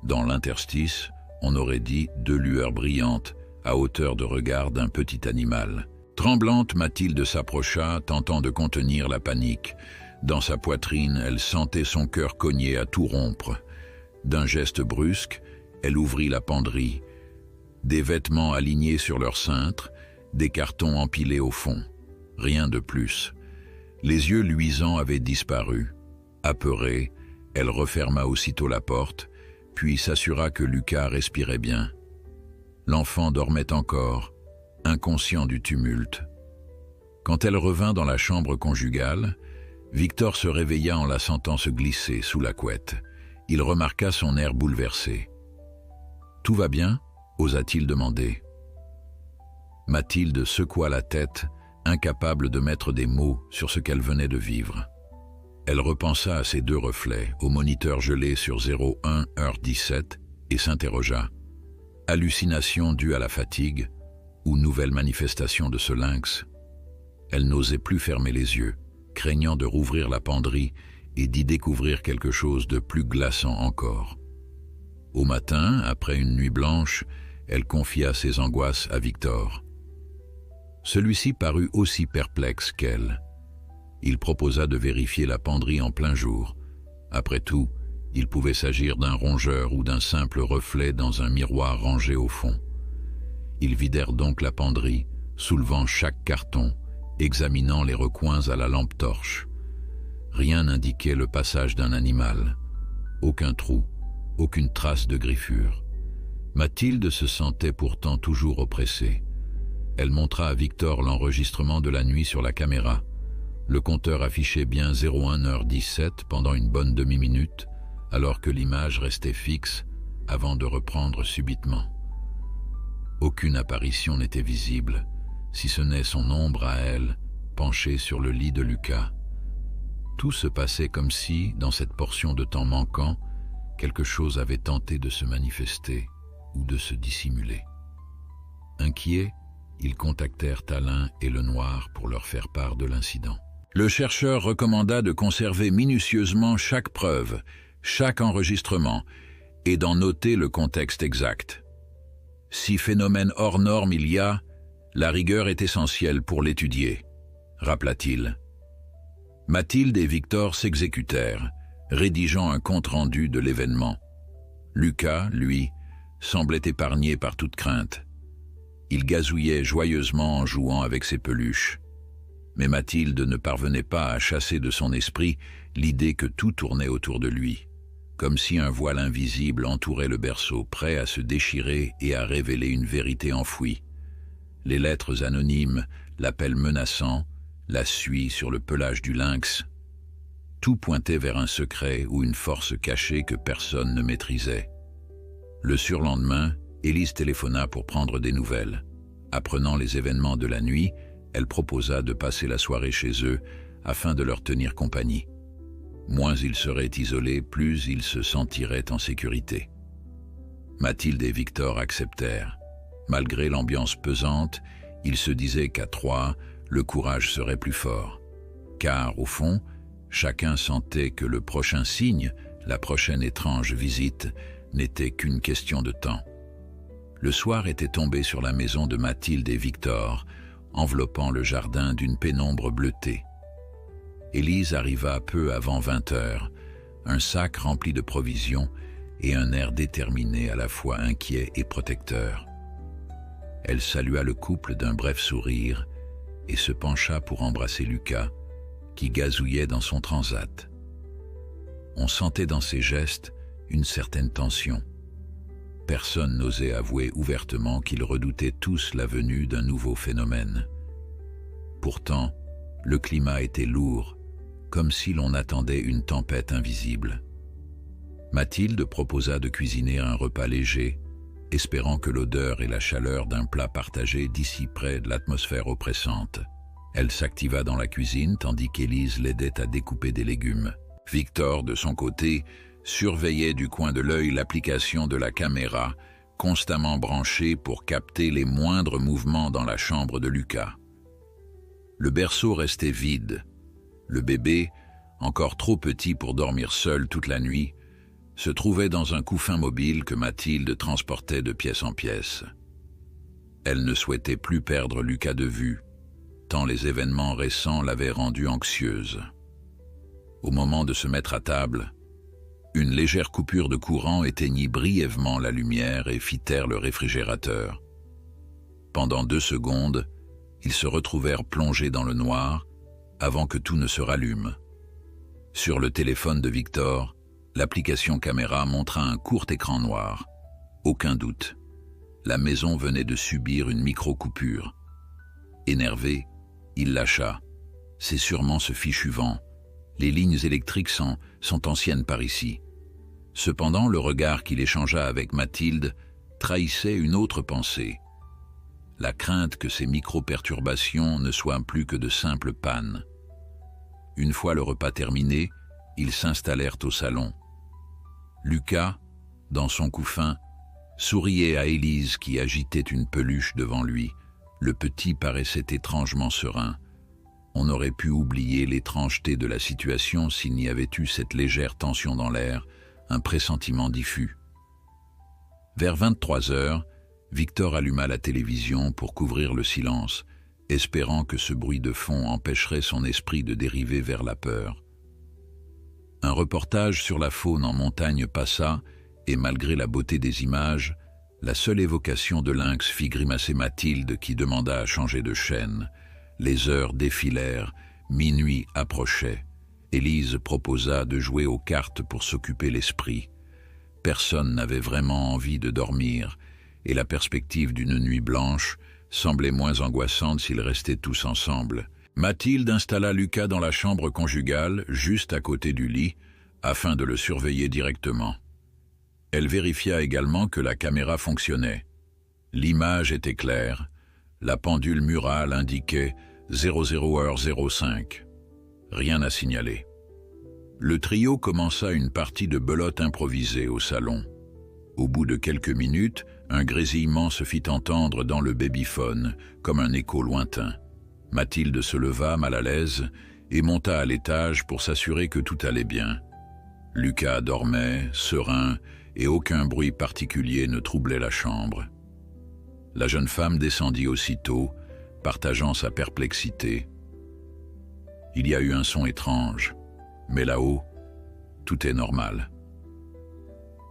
Dans l'interstice, on aurait dit 2 lueurs brillantes, à hauteur de regard d'un petit animal. Tremblante, Mathilde s'approcha, tentant de contenir la panique. Dans sa poitrine, elle sentait son cœur cogner à tout rompre. D'un geste brusque, elle ouvrit la penderie. Des vêtements alignés sur leur cintre, des cartons empilés au fond. Rien de plus. Les yeux luisants avaient disparu. Apeurée, elle referma aussitôt la porte, puis s'assura que Lucas respirait bien. L'enfant dormait encore, inconscient du tumulte. Quand elle revint dans la chambre conjugale, Victor se réveilla en la sentant se glisser sous la couette. Il remarqua son air bouleversé. « Tout va bien ?» osa-t-il demander. Mathilde secoua la tête, incapable de mettre des mots sur ce qu'elle venait de vivre. Elle repensa à ses 2 reflets, au moniteur gelé sur 01h17, et s'interrogea. Hallucination due à la fatigue, ou nouvelle manifestation de ce lynx? Elle n'osait plus fermer les yeux, craignant de rouvrir la penderie et d'y découvrir quelque chose de plus glaçant encore. Au matin, après une nuit blanche, elle confia ses angoisses à Victor. Celui-ci parut aussi perplexe qu'elle. Il proposa de vérifier la penderie en plein jour. Après tout, il pouvait s'agir d'un rongeur ou d'un simple reflet dans un miroir rangé au fond. Ils vidèrent donc la penderie, soulevant chaque carton, examinant les recoins à la lampe torche. Rien n'indiquait le passage d'un animal. Aucun trou, aucune trace de griffure. Mathilde se sentait pourtant toujours oppressée. Elle montra à Victor l'enregistrement de la nuit sur la caméra. Le compteur affichait bien 01h17 pendant une bonne demi-minute, alors que l'image restait fixe avant de reprendre subitement. Aucune apparition n'était visible, si ce n'est son ombre à elle, penchée sur le lit de Lucas. Tout se passait comme si, dans cette portion de temps manquant, quelque chose avait tenté de se manifester ou de se dissimuler. Inquiets, ils contactèrent Alain et Lenoir pour leur faire part de l'incident. Le chercheur recommanda de conserver minutieusement chaque preuve, chaque enregistrement, et d'en noter le contexte exact. Si phénomène hors norme il y a, la rigueur est essentielle pour l'étudier, rappela-t-il. Mathilde et Victor s'exécutèrent, rédigeant un compte-rendu de l'événement. Lucas, lui, semblait épargné par toute crainte. Il gazouillait joyeusement en jouant avec ses peluches. Mais Mathilde ne parvenait pas à chasser de son esprit l'idée que tout tournait autour de lui, comme si un voile invisible entourait le berceau, prêt à se déchirer et à révéler une vérité enfouie. Les lettres anonymes, l'appel menaçant, la suie sur le pelage du lynx, tout pointait vers un secret ou une force cachée que personne ne maîtrisait. Le surlendemain, Élise téléphona pour prendre des nouvelles. Apprenant les événements de la nuit, elle proposa de passer la soirée chez eux afin de leur tenir compagnie. Moins ils seraient isolés, plus ils se sentiraient en sécurité. Mathilde et Victor acceptèrent. Malgré l'ambiance pesante, ils se disaient qu'à 3, le courage serait plus fort. Car, au fond, chacun sentait que le prochain signe, la prochaine étrange visite, n'était qu'une question de temps. Le soir était tombé sur la maison de Mathilde et Victor, enveloppant le jardin d'une pénombre bleutée. Élise arriva peu avant 20h, un sac rempli de provisions et un air déterminé à la fois inquiet et protecteur. Elle salua le couple d'un bref sourire et se pencha pour embrasser Lucas, qui gazouillait dans son transat. On sentait dans ses gestes une certaine tension. Personne n'osait avouer ouvertement qu'ils redoutaient tous la venue d'un nouveau phénomène. Pourtant, le climat était lourd, comme si l'on attendait une tempête invisible. Mathilde proposa de cuisiner un repas léger, espérant que l'odeur et la chaleur d'un plat partagé dissiperaient de l'atmosphère oppressante. Elle s'activa dans la cuisine tandis qu'Élise l'aidait à découper des légumes. Victor, de son côté, surveillait du coin de l'œil l'application de la caméra, constamment branchée pour capter les moindres mouvements dans la chambre de Lucas. Le berceau restait vide. Le bébé, encore trop petit pour dormir seul toute la nuit, se trouvait dans un couffin mobile que Mathilde transportait de pièce en pièce. Elle ne souhaitait plus perdre Lucas de vue, tant les événements récents l'avaient rendue anxieuse. Au moment de se mettre à table, une légère coupure de courant éteignit brièvement la lumière et fit taire le réfrigérateur. Pendant 2 secondes, ils se retrouvèrent plongés dans le noir avant que tout ne se rallume. Sur le téléphone de Victor, l'application caméra montra un court écran noir. Aucun doute, la maison venait de subir une micro-coupure. Énervé, il lâcha. C'est sûrement ce fichu vent. Les lignes électriques sont anciennes par ici. Cependant, le regard qu'il échangea avec Mathilde trahissait une autre pensée. La crainte que ces micro-perturbations ne soient plus que de simples pannes. Une fois le repas terminé, ils s'installèrent au salon. Lucas, dans son couffin, souriait à Élise qui agitait une peluche devant lui. Le petit paraissait étrangement serein. On aurait pu oublier l'étrangeté de la situation s'il n'y avait eu cette légère tension dans l'air, un pressentiment diffus. Vers 23 heures, Victor alluma la télévision pour couvrir le silence, espérant que ce bruit de fond empêcherait son esprit de dériver vers la peur. Un reportage sur la faune en montagne passa, et malgré la beauté des images, la seule évocation de lynx fit grimacer Mathilde qui demanda à changer de chaîne. Les heures défilèrent, minuit approchait. Élise proposa de jouer aux cartes pour s'occuper l'esprit. Personne n'avait vraiment envie de dormir, et la perspective d'une nuit blanche semblait moins angoissante s'ils restaient tous ensemble. Mathilde installa Lucas dans la chambre conjugale, juste à côté du lit, afin de le surveiller directement. Elle vérifia également que la caméra fonctionnait. L'image était claire. La pendule murale indiquait 00h05. Rien à signaler. Le trio commença une partie de belote improvisée au salon. Au bout de quelques minutes, un grésillement se fit entendre dans le babyphone, comme un écho lointain. Mathilde se leva mal à l'aise et monta à l'étage pour s'assurer que tout allait bien. Lucas dormait, serein, et aucun bruit particulier ne troublait la chambre. La jeune femme descendit aussitôt, partageant sa perplexité. Il y a eu un son étrange, mais là-haut, tout est normal.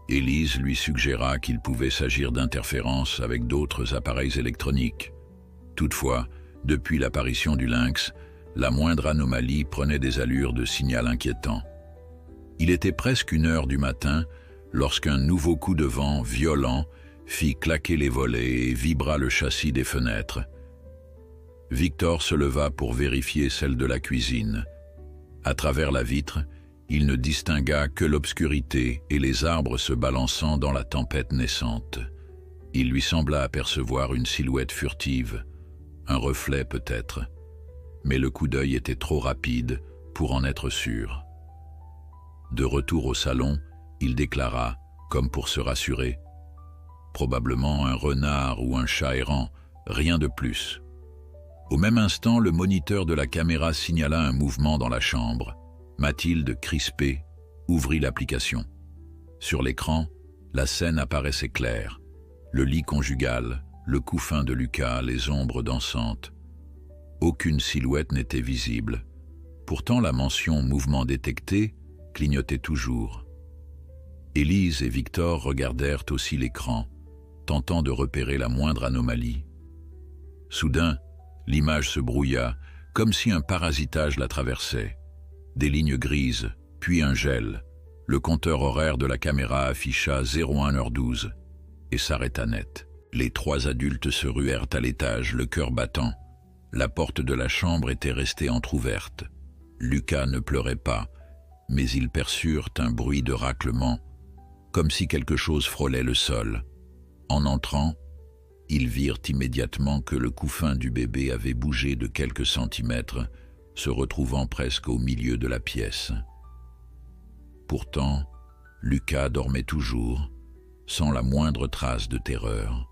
Élise lui suggéra qu'il pouvait s'agir d'interférences avec d'autres appareils électroniques. Toutefois, depuis l'apparition du lynx, la moindre anomalie prenait des allures de signal inquiétant. Il était presque 1h du matin lorsqu'un nouveau coup de vent violent fit claquer les volets et vibra le châssis des fenêtres. Victor se leva pour vérifier celle de la cuisine. À travers la vitre, il ne distingua que l'obscurité et les arbres se balançant dans la tempête naissante. Il lui sembla apercevoir une silhouette furtive, un reflet peut-être, mais le coup d'œil était trop rapide pour en être sûr. De retour au salon, il déclara, comme pour se rassurer, « Probablement un renard ou un chat errant, rien de plus. » Au même instant, le moniteur de la caméra signala un mouvement dans la chambre. Mathilde, crispée, ouvrit l'application. Sur l'écran, la scène apparaissait claire. Le lit conjugal, le couffin de Lucas, les ombres dansantes. Aucune silhouette n'était visible. Pourtant, la mention « mouvement détecté » clignotait toujours. Élise et Victor regardèrent aussi l'écran, tentant de repérer la moindre anomalie. Soudain, l'image se brouilla, comme si un parasitage la traversait. Des lignes grises, puis un gel. Le compteur horaire de la caméra afficha 01h12 et s'arrêta net. Les 3 adultes se ruèrent à l'étage, le cœur battant. La porte de la chambre était restée entr'ouverte. Lucas ne pleurait pas, mais ils perçurent un bruit de raclement, comme si quelque chose frôlait le sol. En entrant, ils virent immédiatement que le couffin du bébé avait bougé de quelques centimètres, se retrouvant presque au milieu de la pièce. Pourtant, Lucas dormait toujours, sans la moindre trace de terreur.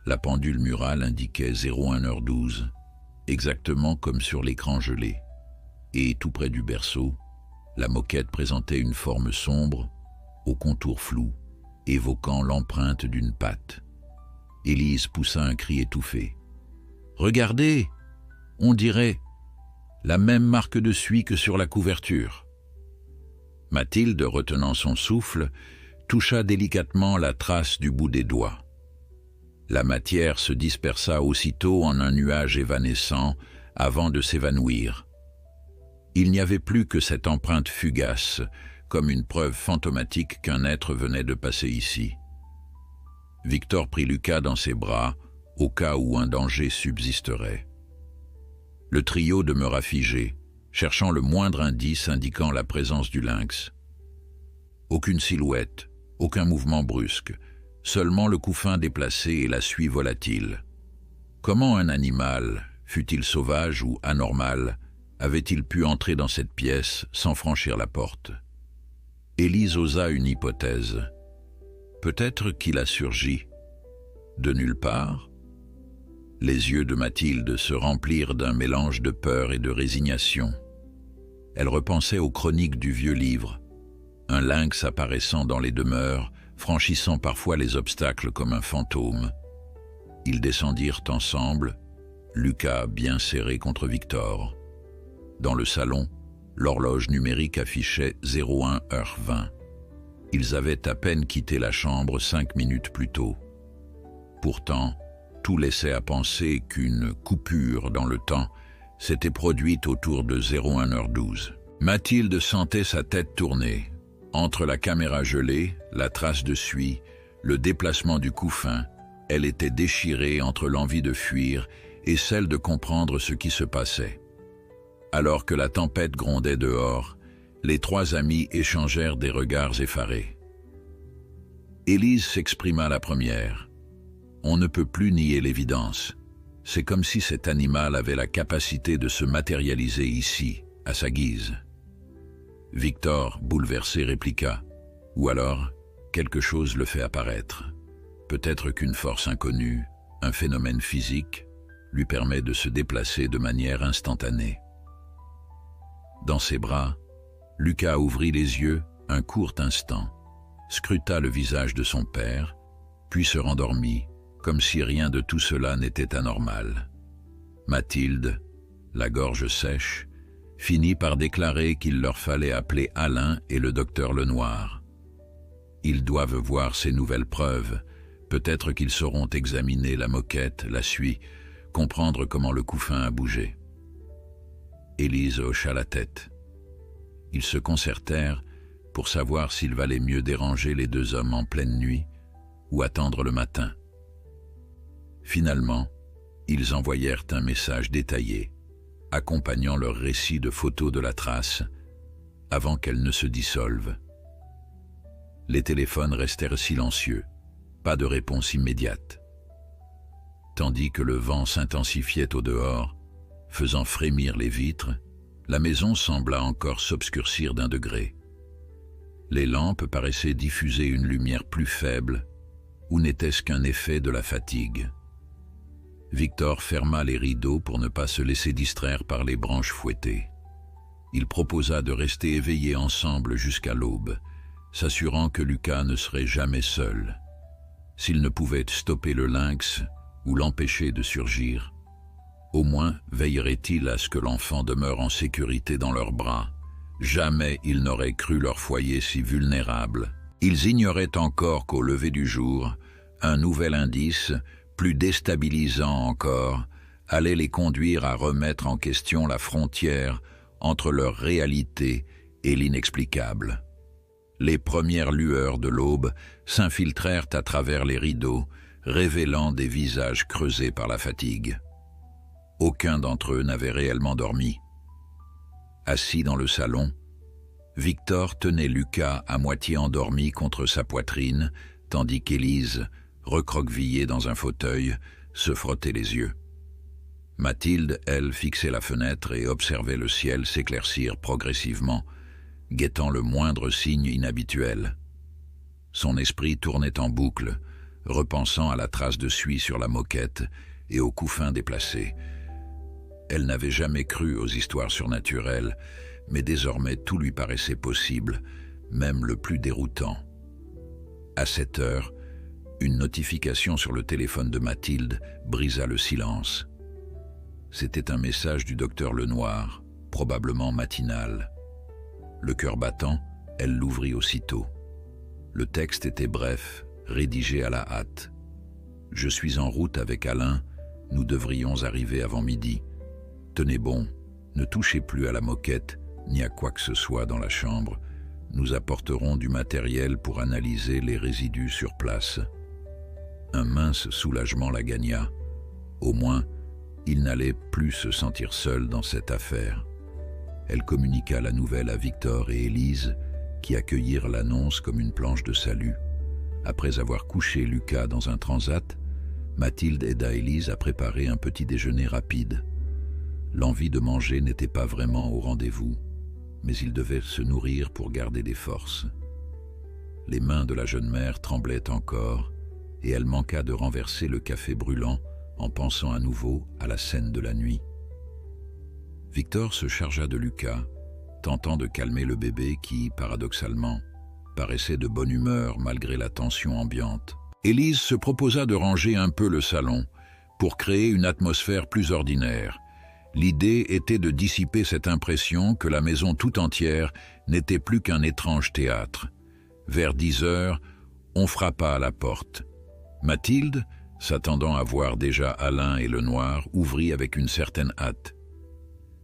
La pendule murale indiquait 01h12, exactement comme sur l'écran gelé. Et tout près du berceau, la moquette présentait une forme sombre, au contour flou, évoquant l'empreinte d'une patte. Élise poussa un cri étouffé. « Regardez, on dirait la même marque de suie que sur la couverture. » Mathilde, retenant son souffle, toucha délicatement la trace du bout des doigts. La matière se dispersa aussitôt en un nuage évanescent avant de s'évanouir. Il n'y avait plus que cette empreinte fugace, comme une preuve fantomatique qu'un être venait de passer ici. Victor prit Lucas dans ses bras, au cas où un danger subsisterait. Le trio demeura figé, cherchant le moindre indice indiquant la présence du lynx. Aucune silhouette, aucun mouvement brusque, seulement le couffin déplacé et la suie volatile. Comment un animal, fût-il sauvage ou anormal, avait-il pu entrer dans cette pièce sans franchir la porte? Élise osa une hypothèse. Peut-être qu'il a surgi. De nulle part? Les yeux de Mathilde se remplirent d'un mélange de peur et de résignation. Elle repensait aux chroniques du vieux livre, un lynx apparaissant dans les demeures, franchissant parfois les obstacles comme un fantôme. Ils descendirent ensemble, Lucas bien serré contre Victor. Dans le salon, l'horloge numérique affichait 01h20. Ils avaient à peine quitté la chambre 5 minutes plus tôt. Pourtant, tout laissait à penser qu'une coupure dans le temps s'était produite autour de 01h12. Mathilde sentait sa tête tourner. Entre la caméra gelée, la trace de suie, le déplacement du couffin, elle était déchirée entre l'envie de fuir et celle de comprendre ce qui se passait. Alors que la tempête grondait dehors, les trois amis échangèrent des regards effarés. Élise s'exprima la première. On ne peut plus nier l'évidence. C'est comme si cet animal avait la capacité de se matérialiser ici, à sa guise. Victor, bouleversé, répliqua. Ou alors, quelque chose le fait apparaître. Peut-être qu'une force inconnue, un phénomène physique, lui permet de se déplacer de manière instantanée. Dans ses bras, Lucas ouvrit les yeux un court instant, scruta le visage de son père, puis se rendormit, comme si rien de tout cela n'était anormal. Mathilde, la gorge sèche, finit par déclarer qu'il leur fallait appeler Alain et le docteur Lenoir. Ils doivent voir ces nouvelles preuves, peut-être qu'ils sauront examiner la moquette, la suie, comprendre comment le couffin a bougé. Élise hocha la tête. Ils se concertèrent pour savoir s'il valait mieux déranger les deux hommes en pleine nuit ou attendre le matin. Finalement, ils envoyèrent un message détaillé, accompagnant leur récit de photos de la trace, avant qu'elle ne se dissolve. Les téléphones restèrent silencieux, pas de réponse immédiate. Tandis que le vent s'intensifiait au dehors, faisant frémir les vitres, la maison sembla encore s'obscurcir d'1 degré. Les lampes paraissaient diffuser une lumière plus faible, ou n'était-ce qu'un effet de la fatigue. Victor ferma les rideaux pour ne pas se laisser distraire par les branches fouettées. Il proposa de rester éveillés ensemble jusqu'à l'aube, s'assurant que Lucas ne serait jamais seul. S'il ne pouvait stopper le lynx ou l'empêcher de surgir, au moins veillerait-il à ce que l'enfant demeure en sécurité dans leurs bras. Jamais ils n'auraient cru leur foyer si vulnérable. Ils ignoraient encore qu'au lever du jour, un nouvel indice, plus déstabilisant encore, allait les conduire à remettre en question la frontière entre leur réalité et l'inexplicable. Les premières lueurs de l'aube s'infiltrèrent à travers les rideaux, révélant des visages creusés par la fatigue. Aucun d'entre eux n'avait réellement dormi. Assis dans le salon, Victor tenait Lucas à moitié endormi contre sa poitrine, tandis qu'Élise, recroquevillée dans un fauteuil, se frottait les yeux. Mathilde, elle, fixait la fenêtre et observait le ciel s'éclaircir progressivement, guettant le moindre signe inhabituel. Son esprit tournait en boucle, repensant à la trace de suie sur la moquette et au couffin déplacé. Elle n'avait jamais cru aux histoires surnaturelles, mais désormais tout lui paraissait possible, même le plus déroutant. À 7 heures, une notification sur le téléphone de Mathilde brisa le silence. C'était un message du docteur Lenoir, probablement matinal. Le cœur battant, elle l'ouvrit aussitôt. Le texte était bref, rédigé à la hâte. « Je suis en route avec Alain, nous devrions arriver avant midi. Tenez bon, ne touchez plus à la moquette, ni à quoi que ce soit dans la chambre. Nous apporterons du matériel pour analyser les résidus sur place. » Un mince soulagement la gagna. Au moins, il n'allait plus se sentir seul dans cette affaire. Elle communiqua la nouvelle à Victor et Élise, qui accueillirent l'annonce comme une planche de salut. Après avoir couché Lucas dans un transat, Mathilde aida Élise à préparer un petit déjeuner rapide. L'envie de manger n'était pas vraiment au rendez-vous, mais il devait se nourrir pour garder des forces. Les mains de la jeune mère tremblaient encore, et elle manqua de renverser le café brûlant en pensant à nouveau à la scène de la nuit. Victor se chargea de Lucas, tentant de calmer le bébé qui, paradoxalement, paraissait de bonne humeur malgré la tension ambiante. Élise se proposa de ranger un peu le salon pour créer une atmosphère plus ordinaire. L'idée était de dissiper cette impression que la maison tout entière n'était plus qu'un étrange théâtre. Vers 10 heures, on frappa à la porte. Mathilde, s'attendant à voir déjà Alain et Lenoir, ouvrit avec une certaine hâte.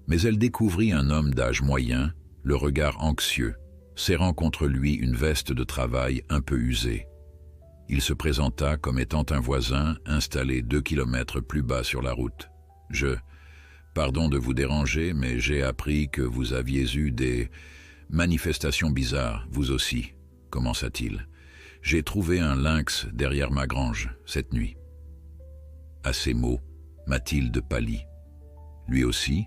Mais elle découvrit un homme d'âge moyen, le regard anxieux, serrant contre lui une veste de travail un peu usée. Il se présenta comme étant un voisin installé 2 kilomètres plus bas sur la route. « Pardon de vous déranger, mais j'ai appris que vous aviez eu des manifestations bizarres, vous aussi, » commença-t-il. « J'ai trouvé un lynx derrière ma grange, cette nuit. » À ces mots, Mathilde pâlit. Lui aussi,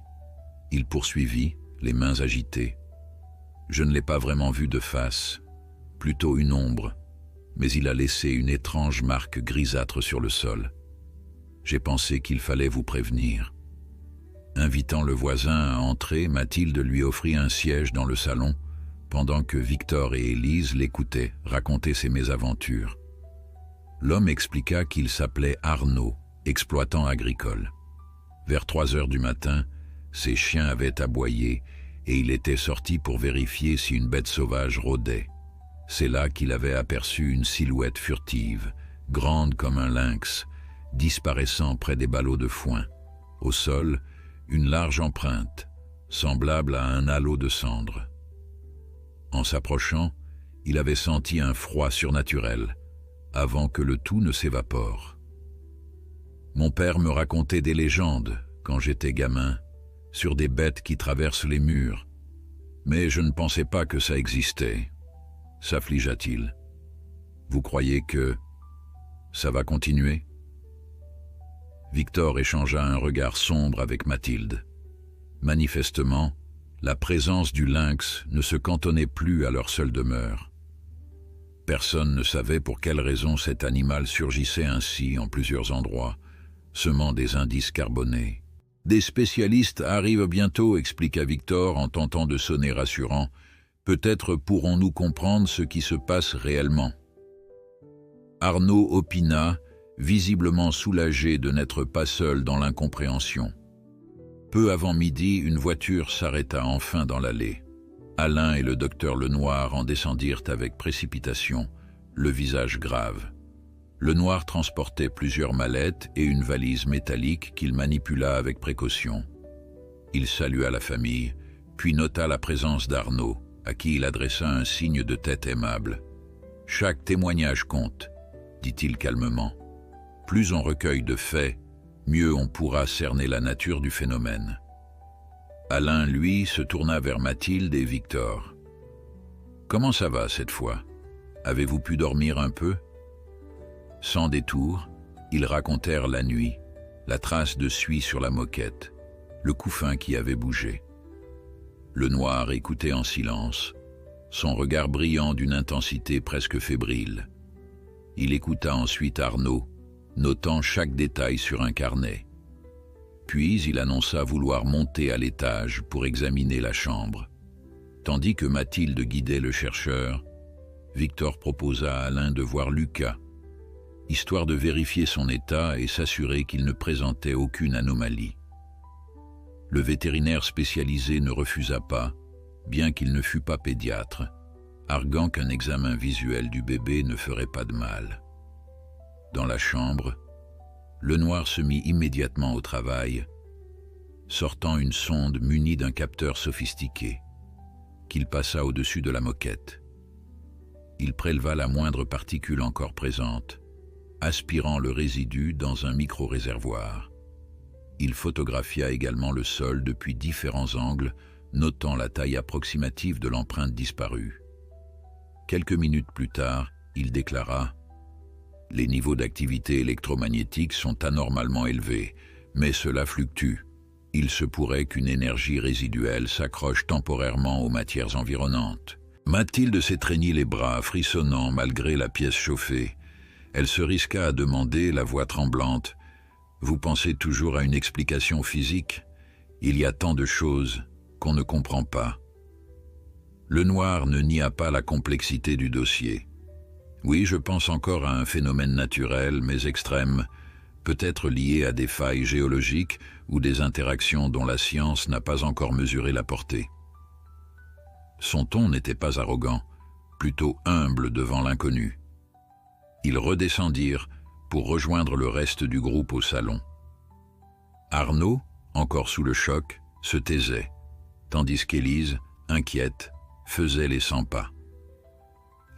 il poursuivit, les mains agitées. « Je ne l'ai pas vraiment vu de face, plutôt une ombre, mais il a laissé une étrange marque grisâtre sur le sol. J'ai pensé qu'il fallait vous prévenir. » Invitant le voisin à entrer, Mathilde lui offrit un siège dans le salon, pendant que Victor et Élise l'écoutaient raconter ses mésaventures. L'homme expliqua qu'il s'appelait Arnaud, exploitant agricole. Vers 3 heures du matin, ses chiens avaient aboyé et il était sorti pour vérifier si une bête sauvage rôdait. C'est là qu'il avait aperçu une silhouette furtive, grande comme un lynx, disparaissant près des ballots de foin. Au sol, une large empreinte, semblable à un halo de cendres. En s'approchant, il avait senti un froid surnaturel, avant que le tout ne s'évapore. Mon père me racontait des légendes, quand j'étais gamin, sur des bêtes qui traversent les murs, mais je ne pensais pas que ça existait, s'affligea-t-il. Vous croyez que ça va continuer ? Victor échangea un regard sombre avec Mathilde. Manifestement, la présence du lynx ne se cantonnait plus à leur seule demeure. Personne ne savait pour quelle raison cet animal surgissait ainsi en plusieurs endroits, semant des indices carbonés. « Des spécialistes arrivent bientôt, » expliqua Victor en tentant de sonner rassurant. « Peut-être pourrons-nous comprendre ce qui se passe réellement. » Arnaud opina, visiblement soulagé de n'être pas seul dans l'incompréhension. Peu avant midi, une voiture s'arrêta enfin dans l'allée. Alain et le docteur Lenoir en descendirent avec précipitation, le visage grave. Lenoir transportait plusieurs mallettes et une valise métallique qu'il manipula avec précaution. Il salua la famille, puis nota la présence d'Arnaud, à qui il adressa un signe de tête aimable. « Chaque témoignage compte, » dit-il calmement. « Plus on recueille de faits, mieux on pourra cerner la nature du phénomène. » Alain, lui, se tourna vers Mathilde et Victor. « Comment ça va cette fois? Avez-vous pu dormir un peu ?» Sans détour, ils racontèrent la nuit, la trace de suie sur la moquette, le couffin qui avait bougé. Le noir écoutait en silence, son regard brillant d'une intensité presque fébrile. Il écouta ensuite Arnaud, notant chaque détail sur un carnet. Puis il annonça vouloir monter à l'étage pour examiner la chambre. Tandis que Mathilde guidait le chercheur, Victor proposa à Alain de voir Lucas, histoire de vérifier son état et s'assurer qu'il ne présentait aucune anomalie. Le vétérinaire spécialisé ne refusa pas, bien qu'il ne fût pas pédiatre, arguant qu'un examen visuel du bébé ne ferait pas de mal. Dans la chambre, le noir se mit immédiatement au travail, sortant une sonde munie d'un capteur sophistiqué, qu'il passa au-dessus de la moquette. Il préleva la moindre particule encore présente, aspirant le résidu dans un micro-réservoir. Il photographia également le sol depuis différents angles, notant la taille approximative de l'empreinte disparue. Quelques minutes plus tard, il déclara « Les niveaux d'activité électromagnétique sont anormalement élevés, mais cela fluctue. Il se pourrait qu'une énergie résiduelle s'accroche temporairement aux matières environnantes. » Mathilde s'étreignit les bras, frissonnant malgré la pièce chauffée. Elle se risqua à demander, la voix tremblante, « Vous pensez toujours à une explication physique? Il y a tant de choses qu'on ne comprend pas. » Le noir ne nia pas la complexité du dossier. « Oui, je pense encore à un phénomène naturel, mais extrême, peut-être lié à des failles géologiques ou des interactions dont la science n'a pas encore mesuré la portée. » Son ton n'était pas arrogant, plutôt humble devant l'inconnu. Ils redescendirent pour rejoindre le reste du groupe au salon. Arnaud, encore sous le choc, se taisait, tandis qu'Élise, inquiète, faisait les 100 pas.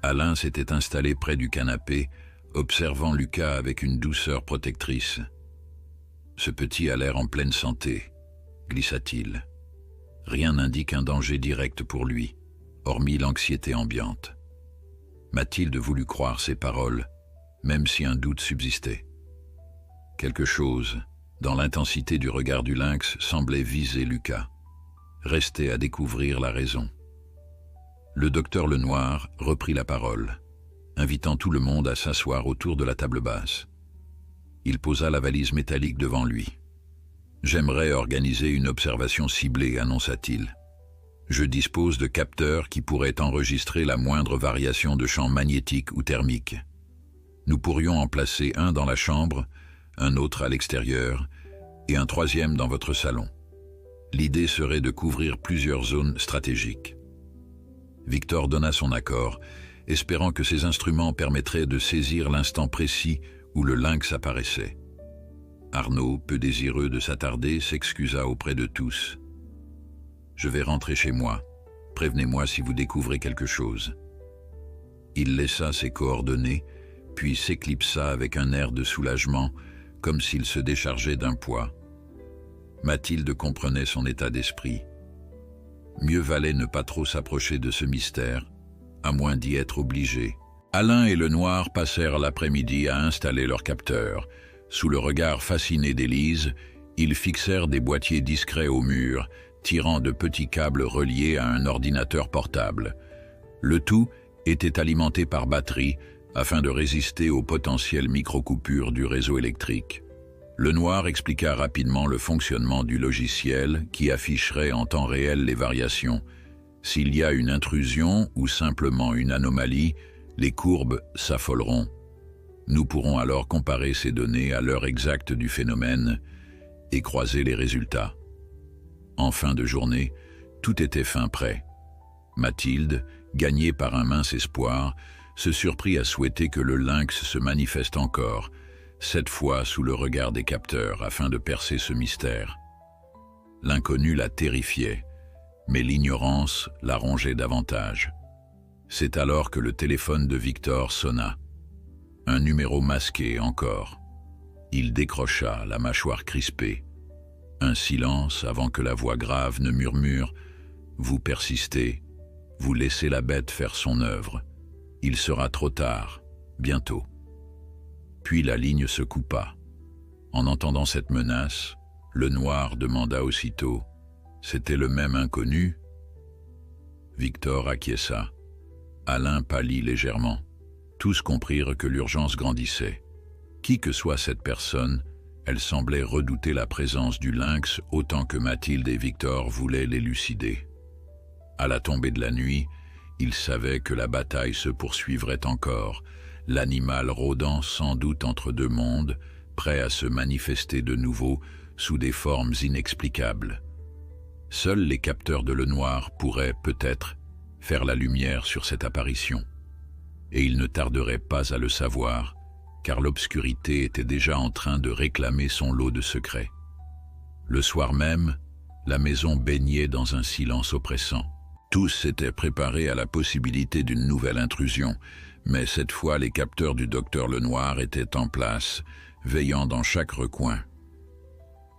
Alain s'était installé près du canapé, observant Lucas avec une douceur protectrice. « Ce petit a l'air en pleine santé, » glissa-t-il. Rien n'indique un danger direct pour lui, hormis l'anxiété ambiante. Mathilde voulut croire ses paroles, même si un doute subsistait. Quelque chose, dans l'intensité du regard du lynx, semblait viser Lucas. Restait à découvrir la raison. Le docteur Lenoir reprit la parole, invitant tout le monde à s'asseoir autour de la table basse. Il posa la valise métallique devant lui. « J'aimerais organiser une observation ciblée, annonça-t-il. Je dispose de capteurs qui pourraient enregistrer la moindre variation de champ magnétique ou thermique. Nous pourrions en placer un dans la chambre, un autre à l'extérieur et un troisième dans votre salon. L'idée serait de couvrir plusieurs zones stratégiques. » Victor donna son accord, espérant que ces instruments permettraient de saisir l'instant précis où le lynx apparaissait. Arnaud, peu désireux de s'attarder, s'excusa auprès de tous. « Je vais rentrer chez moi. Prévenez-moi si vous découvrez quelque chose. » Il laissa ses coordonnées, puis s'éclipsa avec un air de soulagement, comme s'il se déchargeait d'un poids. Mathilde comprenait son état d'esprit. Mieux valait ne pas trop s'approcher de ce mystère, à moins d'y être obligé. Alain et le noir passèrent l'après-midi à installer leurs capteurs. Sous le regard fasciné d'Élise, ils fixèrent des boîtiers discrets au mur, tirant de petits câbles reliés à un ordinateur portable. Le tout était alimenté par batterie afin de résister aux potentielles micro-coupures du réseau électrique. Le noir expliqua rapidement le fonctionnement du logiciel qui afficherait en temps réel les variations. S'il y a une intrusion ou simplement une anomalie, les courbes s'affoleront. Nous pourrons alors comparer ces données à l'heure exacte du phénomène et croiser les résultats. En fin de journée, tout était fin prêt. Mathilde, gagnée par un mince espoir, se surprit à souhaiter que le lynx se manifeste encore, cette fois sous le regard des capteurs afin de percer ce mystère. L'inconnu la terrifiait, mais l'ignorance la rongeait davantage. C'est alors que le téléphone de Victor sonna. Un numéro masqué encore. Il décrocha, la mâchoire crispée. Un silence avant que la voix grave ne murmure. Vous persistez, vous laissez la bête faire son œuvre. Il sera trop tard, bientôt. Puis la ligne se coupa. En entendant cette menace, le noir demanda aussitôt « C'était le même inconnu ?» Victor acquiesça. Alain pâlit légèrement. Tous comprirent que l'urgence grandissait. Qui que soit cette personne, elle semblait redouter la présence du lynx autant que Mathilde et Victor voulaient l'élucider. À la tombée de la nuit, ils savaient que la bataille se poursuivrait encore, l'animal rôdant sans doute entre deux mondes, prêt à se manifester de nouveau sous des formes inexplicables. Seuls les capteurs de Le Noir pourraient, peut-être, faire la lumière sur cette apparition. Et ils ne tarderaient pas à le savoir, car l'obscurité était déjà en train de réclamer son lot de secrets. Le soir même, la maison baignait dans un silence oppressant. Tous s'étaient préparés à la possibilité d'une nouvelle intrusion, mais cette fois les capteurs du docteur Le Noir étaient en place, veillant dans chaque recoin.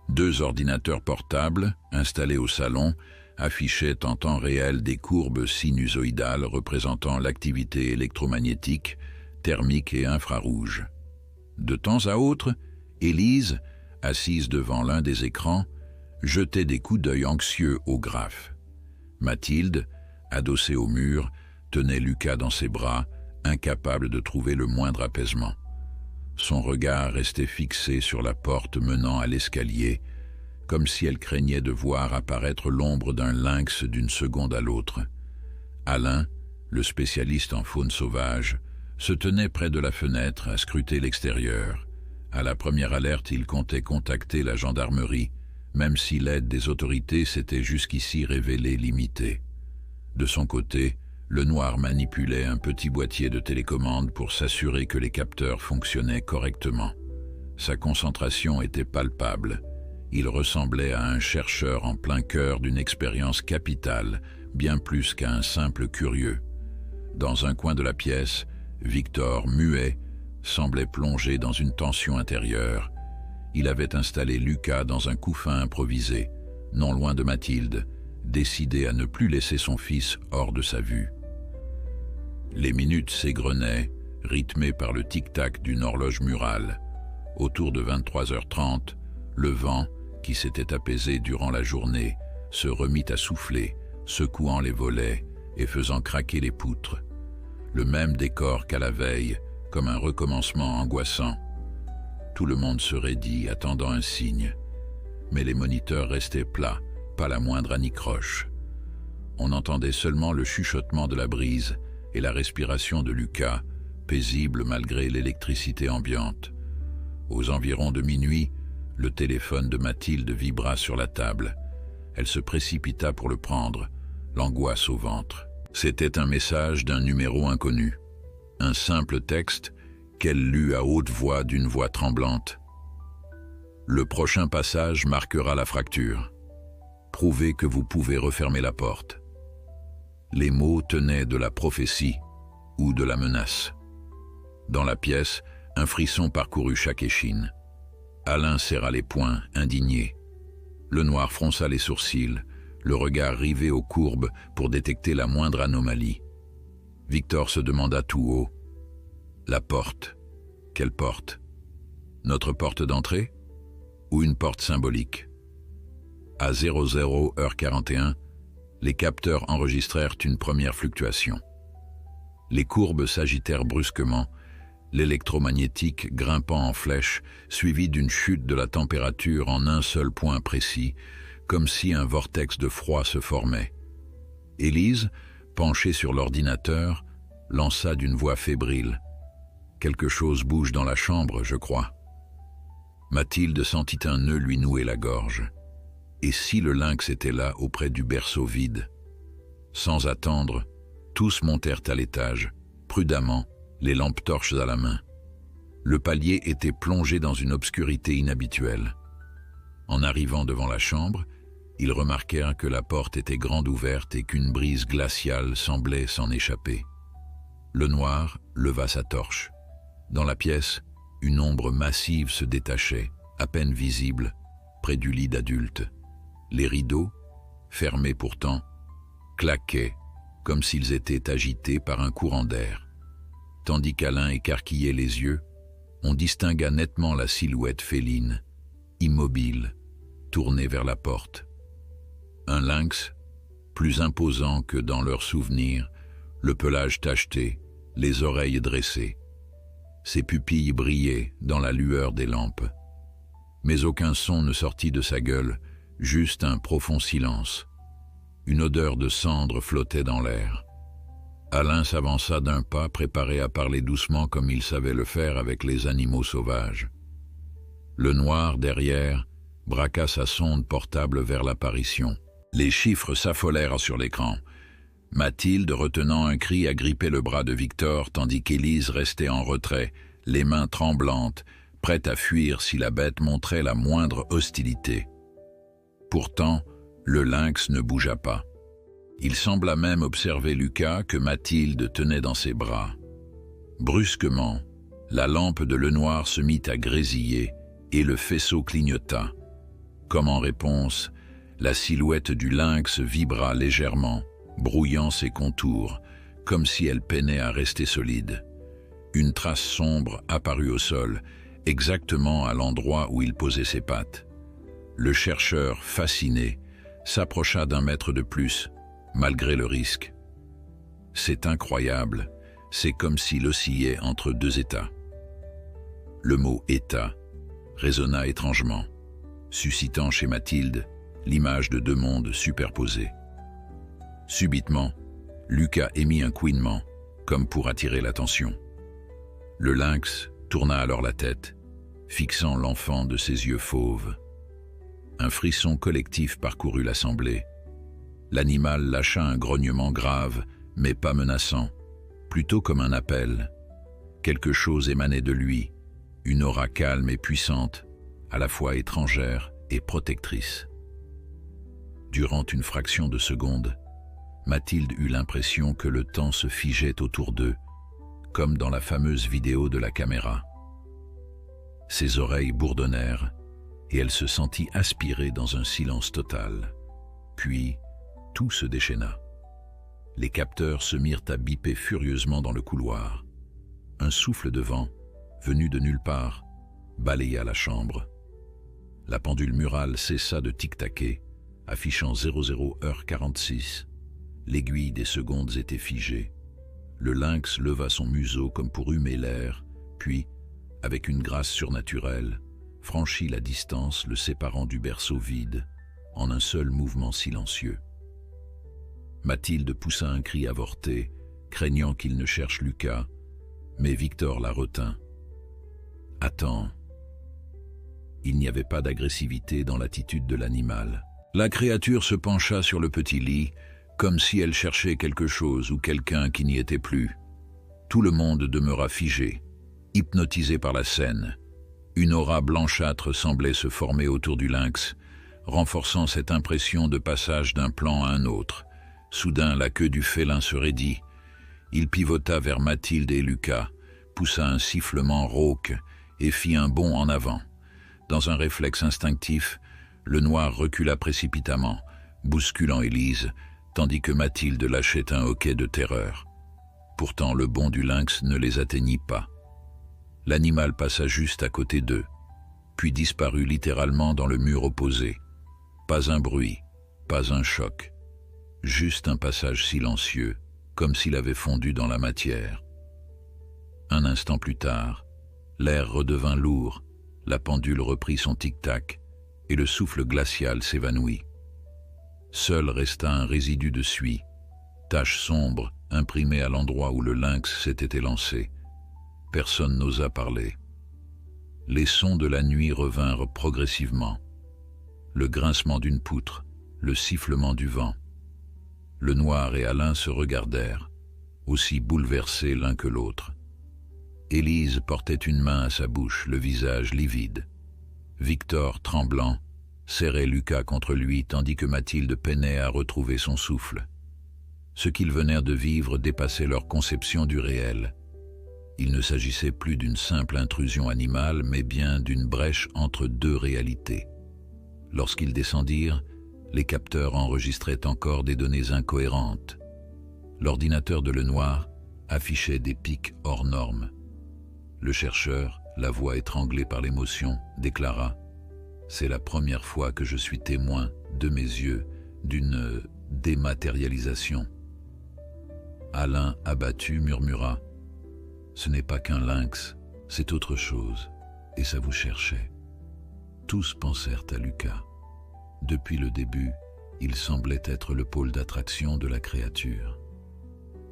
2 ordinateurs portables, installés au salon, affichaient en temps réel des courbes sinusoïdales représentant l'activité électromagnétique, thermique et infrarouge. De temps à autre, Élise, assise devant l'un des écrans, jetait des coups d'œil anxieux au graphe. Mathilde, adossée au mur, tenait Lucas dans ses bras, incapable de trouver le moindre apaisement. Son regard restait fixé sur la porte menant à l'escalier, comme si elle craignait de voir apparaître l'ombre d'un lynx d'une seconde à l'autre. Alain, le spécialiste en faune sauvage, se tenait près de la fenêtre à scruter l'extérieur. À la première alerte, il comptait contacter la gendarmerie, même si l'aide des autorités s'était jusqu'ici révélée limitée. De son côté, Le Noir manipulait un petit boîtier de télécommande pour s'assurer que les capteurs fonctionnaient correctement. Sa concentration était palpable. Il ressemblait à un chercheur en plein cœur d'une expérience capitale, bien plus qu'à un simple curieux. Dans un coin de la pièce, Victor, muet, semblait plongé dans une tension intérieure. Il avait installé Lucas dans un couffin improvisé, non loin de Mathilde, décidé à ne plus laisser son fils hors de sa vue. Les minutes s'égrenaient, rythmées par le tic-tac d'une horloge murale. Autour de 23h30, le vent, qui s'était apaisé durant la journée, se remit à souffler, secouant les volets et faisant craquer les poutres. Le même décor qu'à la veille, comme un recommencement angoissant. Tout le monde se raidit, attendant un signe. Mais les moniteurs restaient plats, pas la moindre anicroche. On entendait seulement le chuchotement de la brise et la respiration de Lucas, paisible malgré l'électricité ambiante. Aux environs de minuit, le téléphone de Mathilde vibra sur la table. Elle se précipita pour le prendre, l'angoisse au ventre. C'était un message d'un numéro inconnu. Un simple texte qu'elle lut à haute voix d'une voix tremblante. Le prochain passage marquera la fracture. Prouvez que vous pouvez refermer la porte. Les mots tenaient de la prophétie ou de la menace. Dans la pièce, un frisson parcourut chaque échine. Alain serra les poings, indigné. Le Noir fronça les sourcils, le regard rivé aux courbes pour détecter la moindre anomalie. Victor se demanda tout haut. La porte. Quelle porte? Notre porte d'entrée? Ou une porte symbolique? À 00h41, les capteurs enregistrèrent une première fluctuation. Les courbes s'agitèrent brusquement, l'électromagnétique grimpant en flèche, suivi d'une chute de la température en un seul point précis, comme si un vortex de froid se formait. Élise, penchée sur l'ordinateur, lança d'une voix fébrile. « Quelque chose bouge dans la chambre, je crois. » Mathilde sentit un nœud lui nouer la gorge. Et si le lynx était là, auprès du berceau vide? Sans attendre, tous montèrent à l'étage, prudemment, les lampes torches à la main. Le palier était plongé dans une obscurité inhabituelle. En arrivant devant la chambre, ils remarquèrent que la porte était grande ouverte et qu'une brise glaciale semblait s'en échapper. Le Noir leva sa torche. Dans la pièce, une ombre massive se détachait, à peine visible, près du lit d'adulte. Les rideaux, fermés pourtant, claquaient comme s'ils étaient agités par un courant d'air. Tandis qu'Alain écarquillait les yeux, on distingua nettement la silhouette féline, immobile, tournée vers la porte. Un lynx, plus imposant que dans leurs souvenirs, le pelage tacheté, les oreilles dressées. Ses pupilles brillaient dans la lueur des lampes. Mais aucun son ne sortit de sa gueule, juste un profond silence. Une odeur de cendre flottait dans l'air. Alain s'avança d'un pas, préparé à parler doucement comme il savait le faire avec les animaux sauvages. Le noir, derrière, braqua sa sonde portable vers l'apparition. Les chiffres s'affolèrent sur l'écran. Mathilde, retenant un cri, agrippait le bras de Victor, tandis qu'Élise restait en retrait, les mains tremblantes, prête à fuir si la bête montrait la moindre hostilité. Pourtant, le lynx ne bougea pas. Il sembla même observer Lucas que Mathilde tenait dans ses bras. Brusquement, la lampe de Lenoir se mit à grésiller et le faisceau clignota. Comme en réponse, la silhouette du lynx vibra légèrement, brouillant ses contours, comme si elle peinait à rester solide. Une trace sombre apparut au sol, exactement à l'endroit où il posait ses pattes. Le chercheur, fasciné, s'approcha d'un mètre de plus, malgré le risque. C'est incroyable, c'est comme s'il oscillait entre deux états. Le mot « état » résonna étrangement, suscitant chez Mathilde l'image de deux mondes superposés. Subitement, Lucas émit un couinement, comme pour attirer l'attention. Le lynx tourna alors la tête, fixant l'enfant de ses yeux fauves. Un frisson collectif parcourut l'assemblée. L'animal lâcha un grognement grave, mais pas menaçant, plutôt comme un appel. Quelque chose émanait de lui, une aura calme et puissante, à la fois étrangère et protectrice. Durant une fraction de seconde, Mathilde eut l'impression que le temps se figeait autour d'eux, comme dans la fameuse vidéo de la caméra. Ses oreilles bourdonnèrent, et elle se sentit aspirée dans un silence total. Puis, tout se déchaîna. Les capteurs se mirent à biper furieusement dans le couloir. Un souffle de vent, venu de nulle part, balaya la chambre. La pendule murale cessa de tic-taquer, affichant 00h46. L'aiguille des secondes était figée. Le lynx leva son museau comme pour humer l'air, puis, avec une grâce surnaturelle, franchit la distance le séparant du berceau vide, en un seul mouvement silencieux. Mathilde poussa un cri avorté, craignant qu'il ne cherche Lucas, mais Victor la retint. « Attends. » Il n'y avait pas d'agressivité dans l'attitude de l'animal. La créature se pencha sur le petit lit, comme si elle cherchait quelque chose ou quelqu'un qui n'y était plus. Tout le monde demeura figé, hypnotisé par la scène. Une aura blanchâtre semblait se former autour du lynx, renforçant cette impression de passage d'un plan à un autre. Soudain, la queue du félin se raidit. Il pivota vers Mathilde et Lucas, poussa un sifflement rauque et fit un bond en avant. Dans un réflexe instinctif, le noir recula précipitamment, bousculant Élise, tandis que Mathilde lâchait un hoquet de terreur. Pourtant, le bond du lynx ne les atteignit pas. L'animal passa juste à côté d'eux, puis disparut littéralement dans le mur opposé. Pas un bruit, pas un choc, juste un passage silencieux, comme s'il avait fondu dans la matière. Un instant plus tard, l'air redevint lourd, la pendule reprit son tic-tac, et le souffle glacial s'évanouit. Seul resta un résidu de suie, tache sombre imprimée à l'endroit où le lynx s'était élancé. Personne n'osa parler. Les sons de la nuit revinrent progressivement. Le grincement d'une poutre, le sifflement du vent. Le noir et Alain se regardèrent, aussi bouleversés l'un que l'autre. Élise portait une main à sa bouche, le visage livide. Victor, tremblant, serrait Lucas contre lui tandis que Mathilde peinait à retrouver son souffle. Ce qu'ils venèrent de vivre dépassait leur conception du réel. Il ne s'agissait plus d'une simple intrusion animale, mais bien d'une brèche entre deux réalités. Lorsqu'ils descendirent, les capteurs enregistraient encore des données incohérentes. L'ordinateur de Lenoir affichait des pics hors normes. Le chercheur, la voix étranglée par l'émotion, déclara « C'est la première fois que je suis témoin, de mes yeux, d'une dématérialisation. » Alain, abattu, murmura « Ce n'est pas qu'un lynx, c'est autre chose, et ça vous cherchait. » Tous pensèrent à Lucas. Depuis le début, il semblait être le pôle d'attraction de la créature.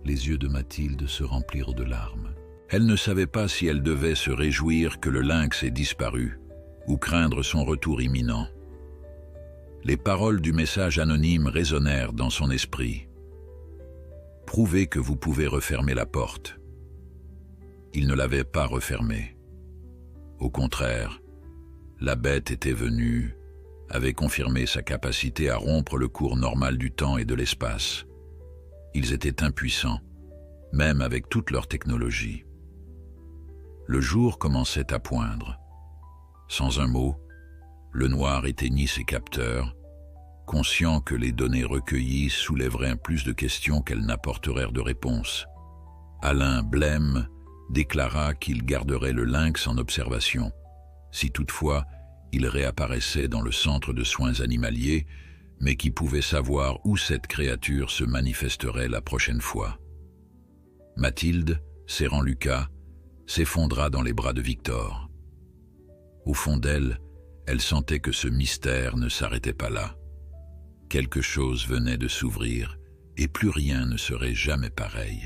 Les yeux de Mathilde se remplirent de larmes. Elle ne savait pas si elle devait se réjouir que le lynx ait disparu ou craindre son retour imminent. Les paroles du message anonyme résonnèrent dans son esprit. « Prouvez que vous pouvez refermer la porte. » Il ne l'avait pas refermée. Au contraire, la bête était venue, avait confirmé sa capacité à rompre le cours normal du temps et de l'espace. Ils étaient impuissants, même avec toute leur technologie. Le jour commençait à poindre. Sans un mot, Lenoir éteignit ses capteurs, conscient que les données recueillies soulèveraient plus de questions qu'elles n'apporteraient de réponses. Alain, blême, déclara qu'il garderait le lynx en observation, si toutefois il réapparaissait dans le centre de soins animaliers, mais qui pouvait savoir où cette créature se manifesterait la prochaine fois. Mathilde, serrant Lucas, s'effondra dans les bras de Victor. Au fond d'elle, elle sentait que ce mystère ne s'arrêtait pas là. Quelque chose venait de s'ouvrir et plus rien ne serait jamais pareil.